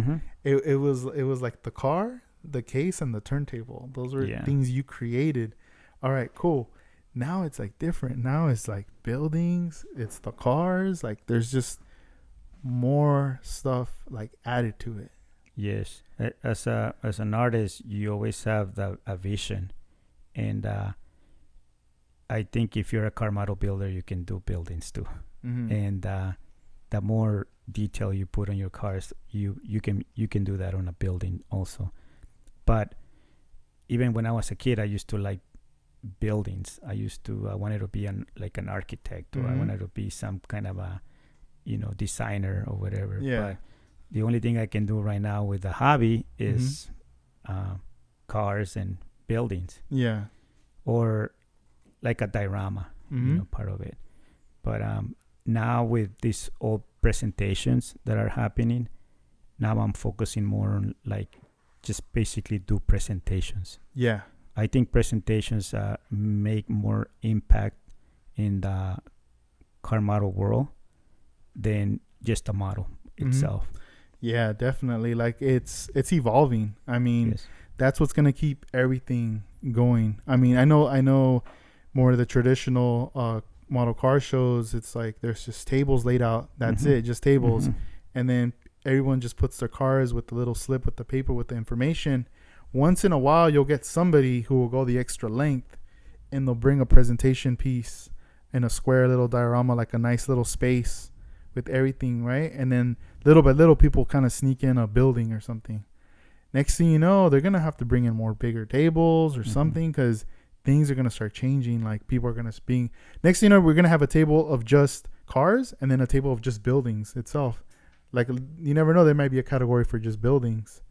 It was like the car, the case, and the turntable. Those were things you created. All right, cool. Now it's like different. Now it's like buildings. It's the cars. Like, there's just more stuff like added to it. Yes. As an artist, you always have a vision, and I think if you're a car model builder, you can do buildings too. And the more detail you put on your cars, you can do that on a building also. But even when I was a kid, I used to like buildings. I wanted to be an architect, or I wanted to be some kind of a designer or whatever. But the only thing I can do right now with the hobby is cars and buildings. Yeah. Or like a diorama, part of it. But now with these old presentations that are happening, now I'm focusing more on like just basically do presentations. Yeah. I think presentations make more impact in the car model world than just a model itself. Yeah, definitely. Like it's evolving. That's what's gonna keep everything going. I know more of the traditional model car shows. It's like there's just tables laid out. That's it, just tables, and then everyone just puts their cars with the little slip with the paper with the information. Once in a while, you'll get somebody who will go the extra length, and they'll bring a presentation piece in a square little diorama, like a nice little space with everything, right? And then little by little, people kind of sneak in a building or something. Next thing you know, they're going to have to bring in more bigger tables or something, because things are going to start changing. Like, people are going to be... Next thing you know, we're going to have a table of just cars and then a table of just buildings itself. Like, you never know, there might be a category for just buildings.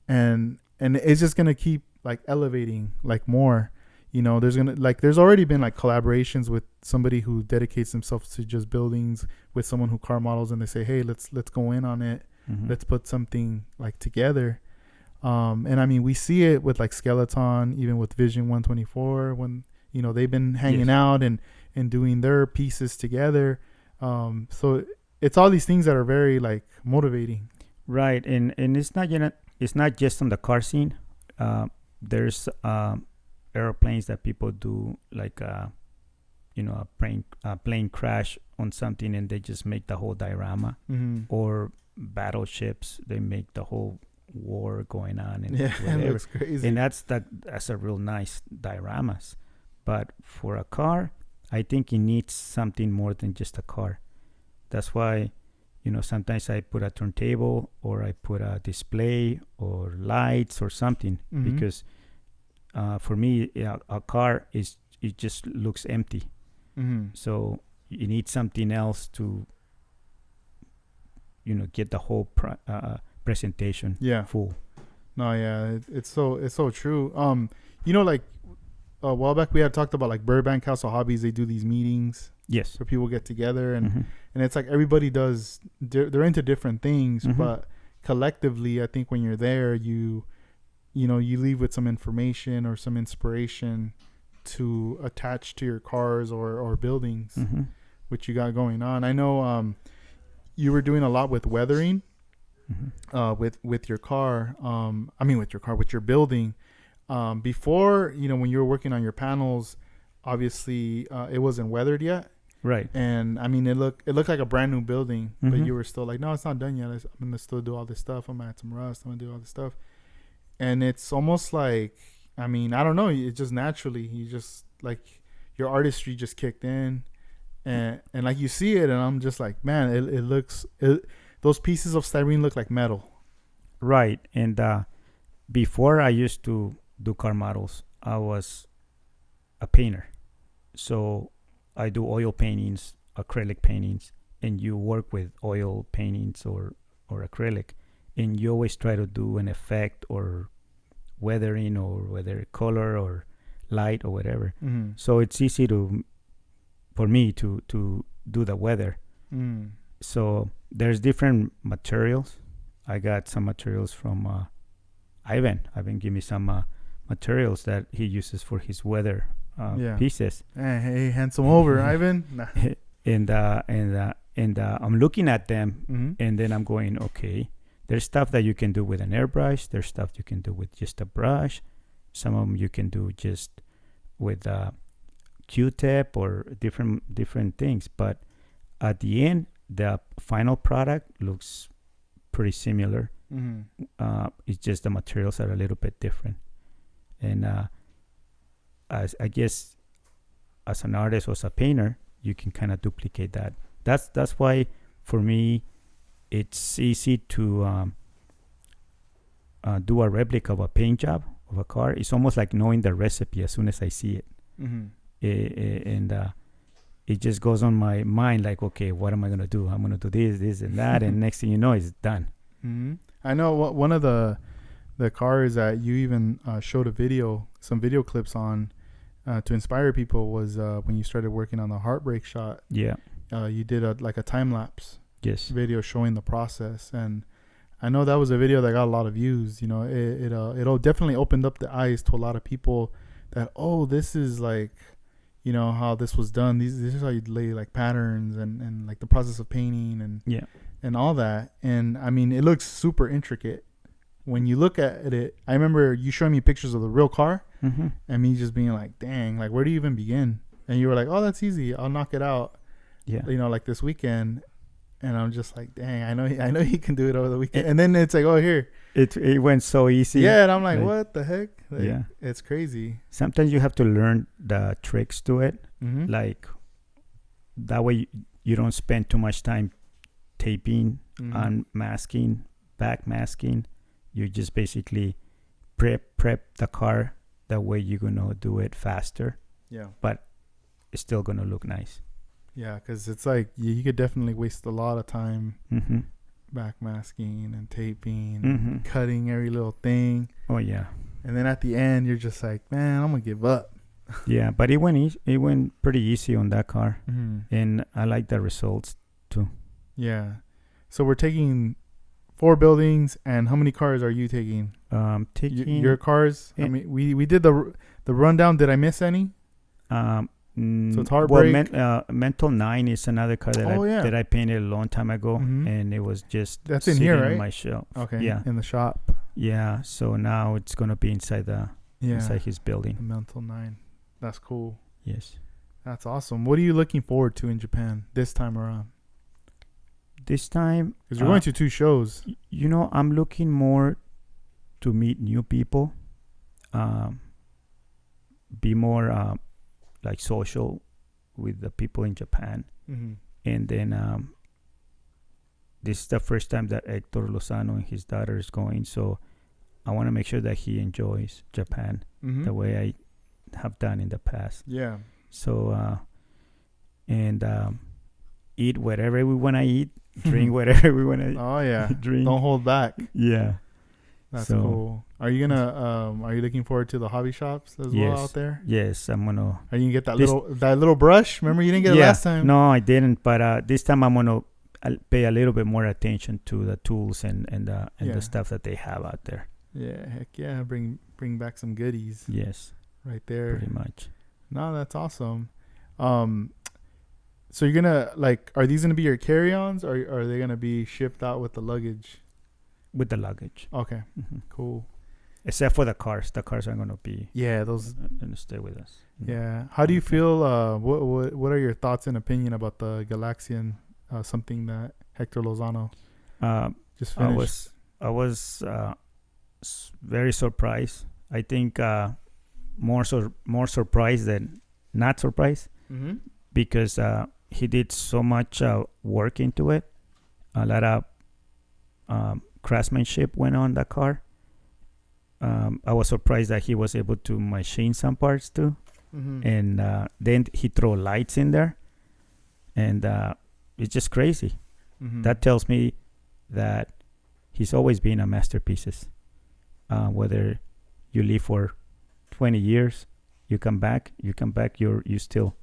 And it's just going to keep like elevating like more. There's already been like collaborations with somebody who dedicates themselves to just buildings with someone who car models, and they say, hey, let's go in on it. Let's put something like together. And we see it with like Skeleton, even with Vision 124, when they've been hanging out and doing their pieces together. So it's all these things that are very like motivating. Right. And it's not just on the car scene. There's airplanes that people do, like a plane crash on something, and they just make the whole diorama. Or battleships, they make the whole war going on, and it looks crazy. And that's a real nice dioramas. But for a car, I think it needs something more than just a car. That's why sometimes I put a turntable, or I put a display or lights or something, because for me, a car it just looks empty. So you need something else to get the whole presentation full. No, yeah, it's so true. like a while back we had talked about like Burbank House of Hobbies. They do these meetings Yes. where people get together, and Mm-hmm. and it's like everybody does. They're into different things, Mhm. but collectively, I think when you're there, you leave with some information or some inspiration to attach to your cars or buildings, Mm-hmm. which you got going on. I know you were doing a lot with weathering, Mm-hmm. with your car. With your building. Before, when you were working on your panels, obviously it wasn't weathered yet. Right. And I mean, it looked like a brand new building, but Mhm. you were still like, no, it's not done yet. I'm gonna still do all this stuff. I'm gonna add some rust. I'm gonna do all this stuff. And it's almost like, I mean, I don't know. It just naturally, you just like your artistry just kicked in, and like you see it, and I'm just like, man, it looks. Those pieces of styrene look like metal. Right. And before I used to do car models, I was a painter. So I do oil paintings, acrylic paintings, and you work with oil paintings or acrylic, and you always try to do an effect or weathering or whether color or light or whatever. Mm-hmm. So it's easy for me to do the weather. Mm. So there's different materials. I got some materials from Ivan. Ivan gave me some materials that he uses for his weather Yeah. pieces. Hey, handsome over, Ivan. Nah. And I'm looking at them, Mm-hmm. and then I'm going, okay, there's stuff that you can do with an airbrush. There's stuff you can do with just a brush. Some of them you can do just with a Q-tip or different things. But at the end, the final product looks pretty similar. Mm-hmm. It's just the materials are a little bit different. And as I guess as an artist or as a painter, you can kind of duplicate that. That's why for me it's easy to do a replica of a paint job of a car. It's almost like knowing the recipe as soon as I see it. Mm-hmm. And it just goes on my mind like, okay, what am I going to do? I'm going to do this and that. And next thing you know, it's done. Mm-hmm. I know one of the cars that you even showed some video clips on to inspire people was when you started working on the heartbreak shot. Yeah. You did a time lapse Yes. video showing the process, and I know that was a video that got a lot of views. It definitely opened up the eyes to a lot of people that, oh, this is like, how this was done. This is how you lay like patterns and like the process of painting and all that. And I mean, it looks super intricate when you look at it. I remember you showing me pictures of the real car, Mm-hmm. and me just being like, dang, like where do you even begin? And you were like, oh, that's easy. I'll knock it out. Yeah. Like this weekend. And I'm just like, dang, I know he can do it over the weekend. And then it's like, oh, here. It went so easy. Yeah, and I'm like, Like, what the heck? Like, yeah. It's crazy. Sometimes you have to learn the tricks to it. Mm-hmm. Like that way you don't spend too much time taping, Mm-hmm. unmasking, back masking. You just basically prep the car. That way you're gonna do it faster, Yeah. but it's still gonna look nice. Yeah, because it's like you could definitely waste a lot of time Mm-hmm. back masking and taping, Mm-hmm. and cutting every little thing. Oh yeah, And then at the end, you're just like, man, I'm going to give up. yeah. But it went pretty easy on that car, Mm-hmm. and I like the results too. Yeah. So we're taking 4 buildings, and how many cars are you taking? Taking Your cars? I mean, we did the rundown. Did I miss any? So it's Heartbreak. Mental 9 is another car that that I painted a long time ago, Mhm. and it was just That's in sitting here, on right? my shelf. Okay. Yeah. In the shop. Yeah. So now it's gonna be inside his building. The Mental 9. That's cool. Yes. That's awesome. What are you looking forward to in Japan this time around? This time, Because you're going to 2 shows. I'm looking more to meet new people, be more like social with the people in Japan, Mm-hmm. and then this is the first time that Hector Lozano and his daughter is going, so I want to make sure that he enjoys Japan Mm-hmm. the way I have done in the past. Yeah. So and eat whatever we want to eat, drink whatever we want to Oh, yeah. drink. Don't hold back. Yeah. That's cool. Are you looking forward to the hobby shops as well out there? Yes, I'm gonna. Are you gonna get that little brush? Remember you didn't get it last time? No, I didn't. But this time I'm gonna pay a little bit more attention to the tools and the stuff that they have out there. Yeah, heck yeah. Bring back some goodies. Yes. Right there. Pretty much. No, that's awesome. So you're gonna are these gonna be your carry-ons, or are they gonna be shipped out with the luggage? With the luggage. Okay. Cool. Except for the cars. The cars are gonna be. Yeah, those gonna stay with us. Yeah. How do you feel? What are your thoughts and opinion about the Galaxian? Something that Hector Lozano just finished. I was very surprised. I think more surprised than not surprised, because he did so much work into it. A lot of craftsmanship went on that car. I was surprised that he was able to machine some parts too, and then he throw lights in there, and it's just crazy. That tells me that he's always been a masterpieces. Whether you live for 20 years, you come back, you're still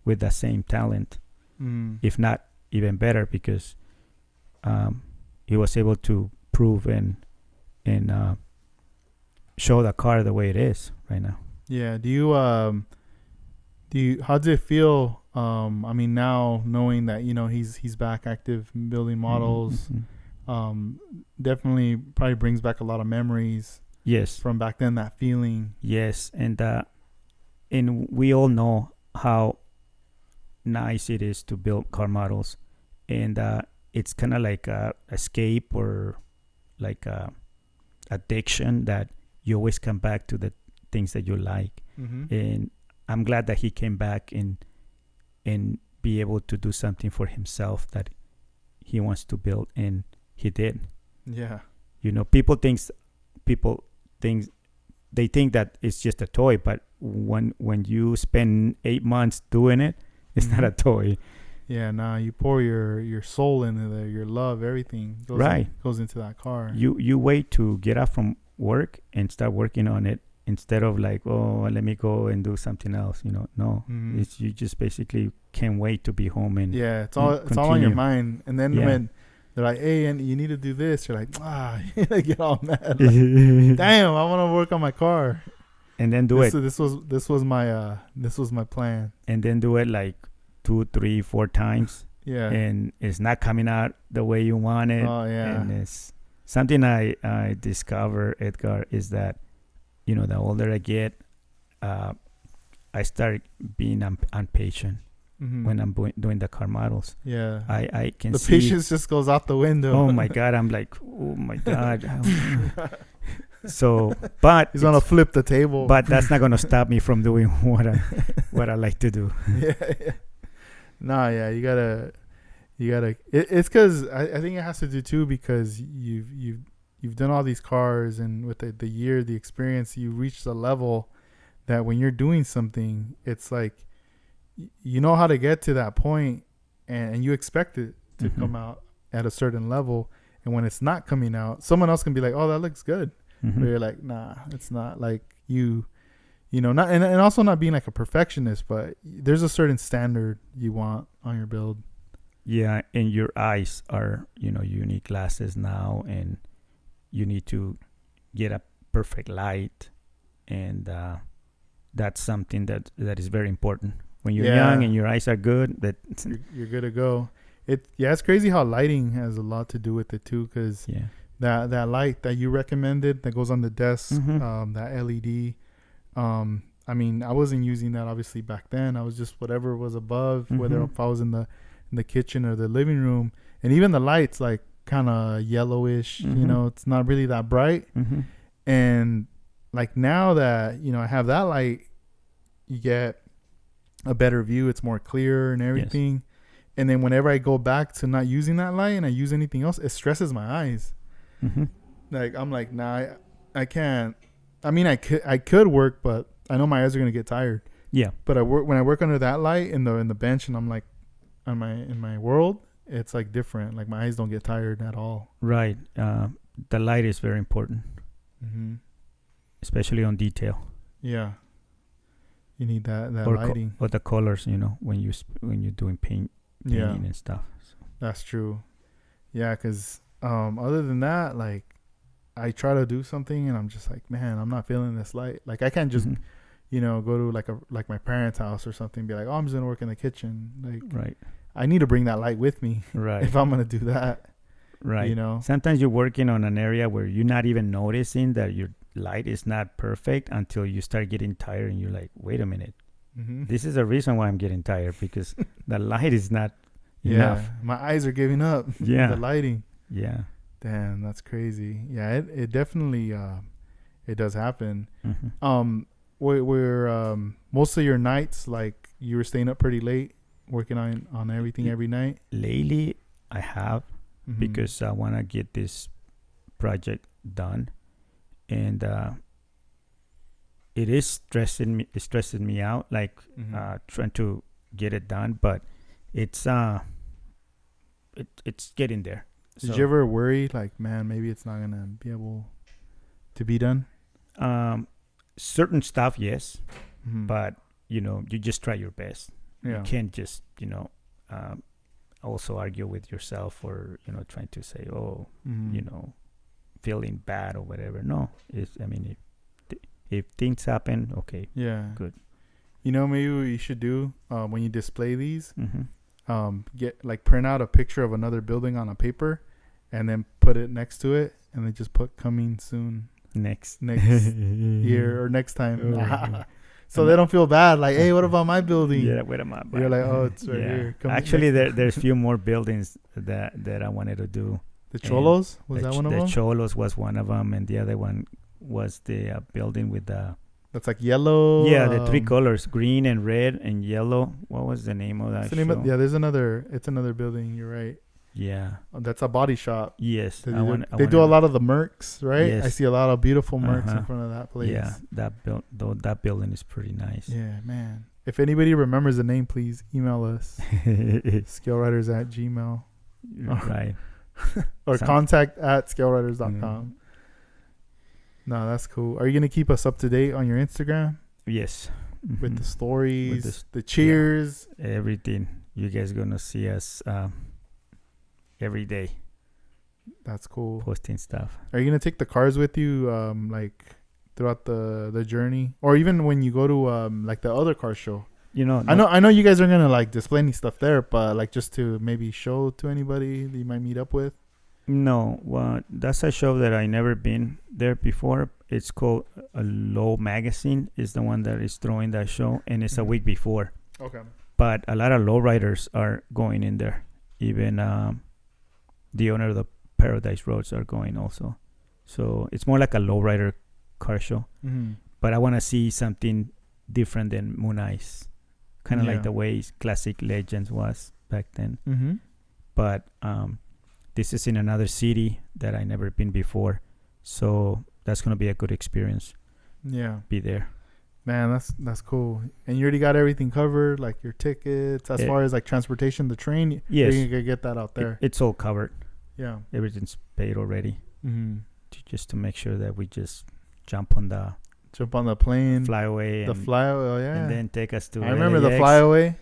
with the same talent, if not even better, because he was able to prove and show the car the way it is right now. Yeah. How does it feel? I mean, now knowing that he's back active building models, definitely probably brings back a lot of memories. Yes. From back then, that feeling. Yes, and we all know how nice it is to build car models, and it's kind of like a escape or like a addiction that you always come back to the things that you like. And I'm glad that he came back and be able to do something for himself that he wants to build, and he did. Yeah. People think that it's just a toy, but when you spend 8 months doing it, it's not a toy. Yeah, you pour your soul into there, your love, everything goes into that car. You wait to get out from work and start working on it, instead of like, oh, let me go and do something else. No, it's you just basically can't wait to be home and it's all on your mind. And then when they're like, hey, and you need to do this, you're like, you get all mad. Like, damn, I want to work on my car. And then do it. This was my plan. And then do it like 2, 3, 4 times. Yeah. And it's not coming out the way you want it. Oh yeah. And it's something I discover, Edgar, is that the older I get, I start being impatient when I'm doing the car models. Yeah. I can the see patience just goes out the window. Oh my God. I'm like, oh my God. So, but he's gonna flip the table. But that's not gonna stop me from doing what I like to do. Yeah. Nah, yeah, you gotta. It's because I think it has to do too, because you've done all these cars, and with the experience, you reach the level that when you're doing something, it's like you know how to get to that point, and you expect it to come out at a certain level, and when it's not coming out, someone else can be like, "Oh, that looks good," but you're like, "Nah, it's not." Like not, and also not being like a perfectionist, but there's a certain standard you want on your build. Yeah, and your eyes are you need glasses now, and you need to get a perfect light, and that's something that is very important when you're young and your eyes are good. That you're good to go. It's crazy how lighting has a lot to do with it too, because that light that you recommended that goes on the desk, that LED. I mean, I wasn't using that obviously back then. I was just whatever was above, whether if I was in the kitchen or the living room, and even the lights like kind of yellowish. It's not really that bright. And like now that I have that light, you get a better view. It's more clear and everything. Yes. And then whenever I go back to not using that light and I use anything else, it stresses my eyes. Like I'm like, nah, I can't. I mean, I could work, but I know my eyes are gonna get tired. Yeah. But when I work under that light in the bench, and I'm like, in my world, it's like different. Like my eyes don't get tired at all. Right. The light is very important. especially on detail. Yeah. You need that or lighting. Or the colors, when you're doing painting and stuff. So. That's true. Yeah, because other than that, like, I try to do something and I'm just like, man, I'm not feeling this light. Like, I can't just, go to like my parents' house or something and be like, oh, I'm just going to work in the kitchen. Like, right. I need to bring that light with me. Right. If I'm going to do that. Right. Sometimes you're working on an area where you're not even noticing that your light is not perfect until you start getting tired and you're like, wait a minute. This is the reason why I'm getting tired, because the light is not enough. My eyes are giving up. Yeah. The lighting. Yeah. Damn, that's crazy. Yeah, it definitely it does happen. Where most of your nights, like, you were staying up pretty late working on everything every night? Lately I have, because I want to get this project done, and it is stressing me out, like trying to get it done, but it's getting there. Did you ever worry, like, man, maybe it's not gonna be able to be done? Certain stuff, yes, but you just try your best. You can't just also argue with yourself, or trying to say, feeling bad or whatever. No, if things happen, okay, good. Maybe what you should do when you display these, print out a picture of another building on a paper, and then put it next to it, and then just put coming soon next year or next time. So they don't feel bad, like, hey, what about my building? Yeah, what am I? You're like, oh, it's right here. Actually, there's few more buildings that I wanted to do. The Cholos? Was that one of them? The Cholos was one of them, and the other one was the building with the... That's like yellow. Yeah, the three colors, green and red and yellow. What was the name of that show? There's another... It's another building, you're right. Yeah. That's a body shop. Yes. They do a lot of the Mercs, right? Yes. I see a lot of beautiful Mercs in front of that place. Yeah, that building is pretty nice. Yeah, man. If anybody remembers the name, please email us. scalewriters@gmail. Right. Or contact@scalewriters.com. No, that's cool. Are you going to keep us up to date on your Instagram? Yes. With the stories, the cheers. Yeah, everything. You guys going to see us every day. That's cool. Posting stuff. Are you going to take the cars with you like throughout the journey? Or even when you go to like the other car show? I know you guys are going to like display any stuff there, but like just to maybe show to anybody that you might meet up with? No, well, that's a show that I never been there before. It's called a Low Magazine is the one that is throwing that show, and it's a week before. Okay. But a lot of lowriders are going in there. Even the owner of the Paradise Roads are going also. So it's more like a lowrider car show. But I want to see something different than Moon Eyes. Kind of like the way Classic Legends was back then. But this is in another city that I never been before, so that's gonna be a good experience. Yeah, be there. Man, that's cool. And you already got everything covered, like your tickets, as far as like transportation, the train. Yes, you can get that out there. It's all covered. Yeah, everything's paid already. Just to make sure that we just jump on the plane, fly away, oh yeah, and then take us to. I remember the flyaway,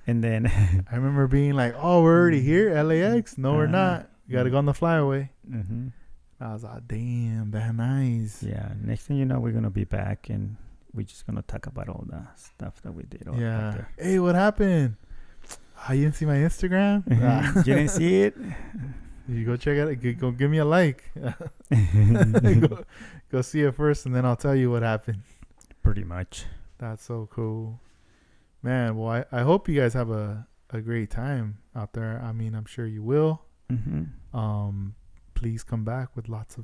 and then I remember being like, "Oh, we're already here, LAX." No, we're not. You got to go on the flyaway. I was like, damn, that's nice. Yeah. Next thing you know, we're going to be back and we're just going to talk about all the stuff that we did. Yeah. Hey, what happened? You didn't see my Instagram? You didn't see it? You go check it out. Go give me a like. go see it first, and then I'll tell you what happened. Pretty much. That's so cool. Man, well, I hope you guys have a great time out there. I mean, I'm sure you will. Please come back with lots of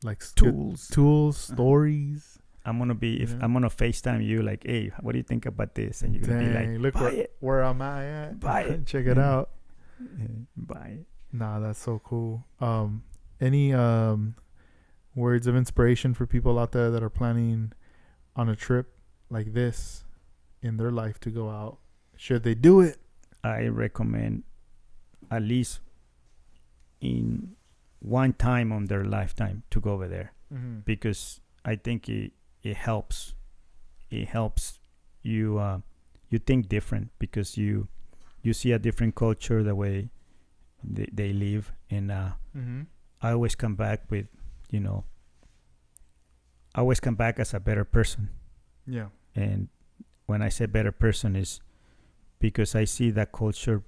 like tools, stories. I'm gonna FaceTime you like, hey, what do you think about this? And you're gonna be like, look where am I at? Buy it. Check it out. Buy it. Nah, that's so cool. Any words of inspiration for people out there that are planning on a trip like this in their life to go out? Should they do it? I recommend at least in one time on their lifetime to go over there. because I think it helps. It helps you you think different because you see a different culture, the way they live, and I always come back with, I always come back as a better person. Yeah. And when I say better person is because I see that culture,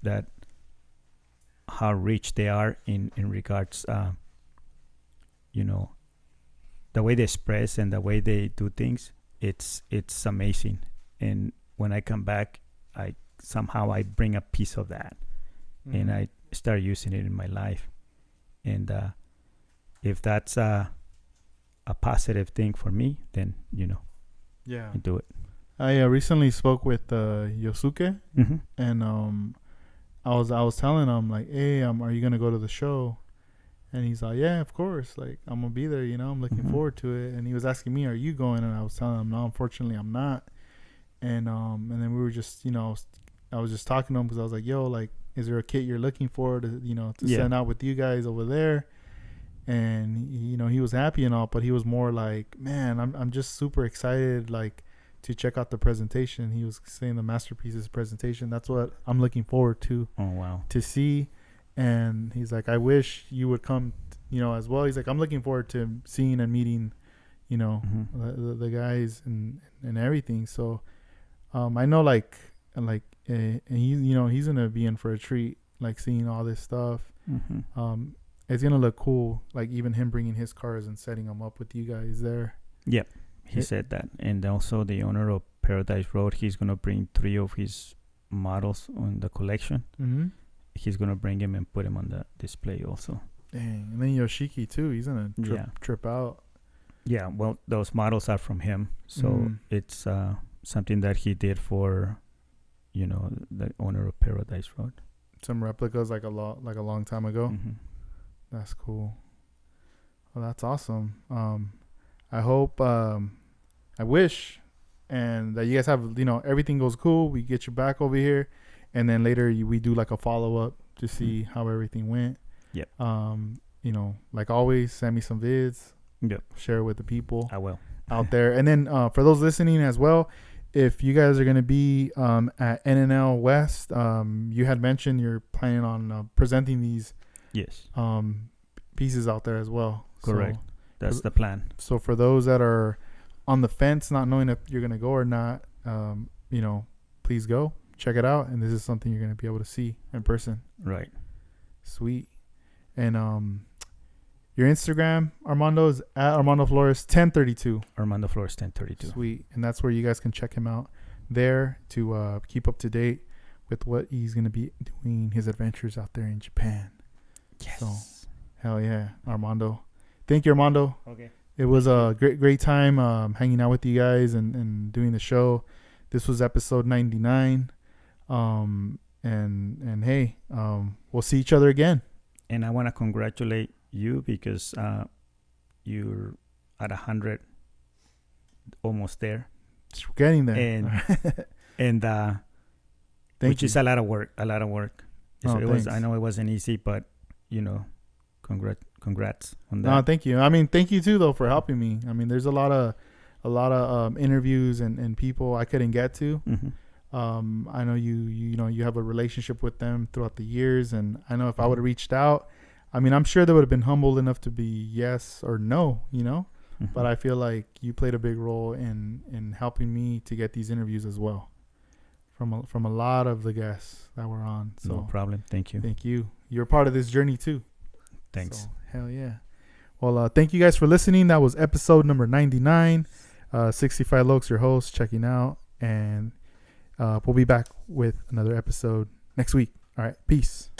that how rich they are in regards, the way they express and the way they do things. It's amazing. And when I come back, I bring a piece of that, and I start using it in my life. And if that's a positive thing for me, then yeah, I do it. I recently spoke with Yosuke, and I was telling him like, hey, are you gonna go to the show? And he's like, yeah, of course. Like, I'm gonna be there. I'm looking forward to it. And he was asking me, are you going? And I was telling him, no, unfortunately, I'm not. And then we were just, I was just talking to him because I was like, yo, like, is there a kit you're looking for to send out with you guys over there? And he was happy and all, but he was more like, man, I'm just super excited, like, to check out the presentation. He was saying the Masterpieces presentation. That's what I'm looking forward to. Oh, wow. To see. And he's like, I wish you would come, as well. He's like, I'm looking forward to seeing and meeting, the guys and everything. So, I know and he's gonna be in for a treat, like seeing all this stuff. It's gonna look cool, like even him bringing his cars and setting them up with you guys there. Yep, he said that. And also the owner of Paradise Road, he's gonna bring 3 of his models on the collection. He's gonna bring him and put him on the display also. Dang. And then Yoshiki too, he's gonna trip out. Yeah, well, those models are from him, so it's something that he did for the owner of Paradise Road. Some replicas like a long time ago. That's cool. Well, that's awesome. I hope I wish and that you guys have everything goes cool. We get you back over here. And then later we do like a follow-up to see how everything went. Yep. Like always, send me some vids. Yep. Share it with the people. I will. Out there. And then for those listening as well, if you guys are going to be at NNL West, you had mentioned you're planning on presenting these pieces out there as well. Correct. So, that's the plan. So for those that are on the fence, not knowing if you're going to go or not, please go. Check it out, and this is something you're going to be able to see in person. Right. Sweet. And your Instagram, Armando, is at Armando Flores 1032. Armando Flores 1032. Sweet. And that's where you guys can check him out there to keep up to date with what he's going to be doing, his adventures out there in Japan. Yes. So, hell yeah, Armando. Thank you, Armando. Okay. It was a great time hanging out with you guys and doing the show. This was episode 99. And hey, we'll see each other again. And I want to congratulate you because you're at 100, almost there. Just getting there. And which is a lot of work. I know it wasn't easy, but congrats on that. No, thank you. I mean, thank you too though for helping me. I mean, there's a lot of interviews and people I couldn't get to. I know you have a relationship with them throughout the years, and I know if I would have reached out, I mean, I'm sure they would have been humbled enough to be yes or no, but I feel like you played a big role in helping me to get these interviews as well from a lot of the guests that were on. So no problem. Thank you. You're part of this journey too. Thanks. So, hell yeah. Well, thank you guys for listening. That was episode number 99. 65 Lokes, your host, checking out, and we'll be back with another episode next week. All right. Peace.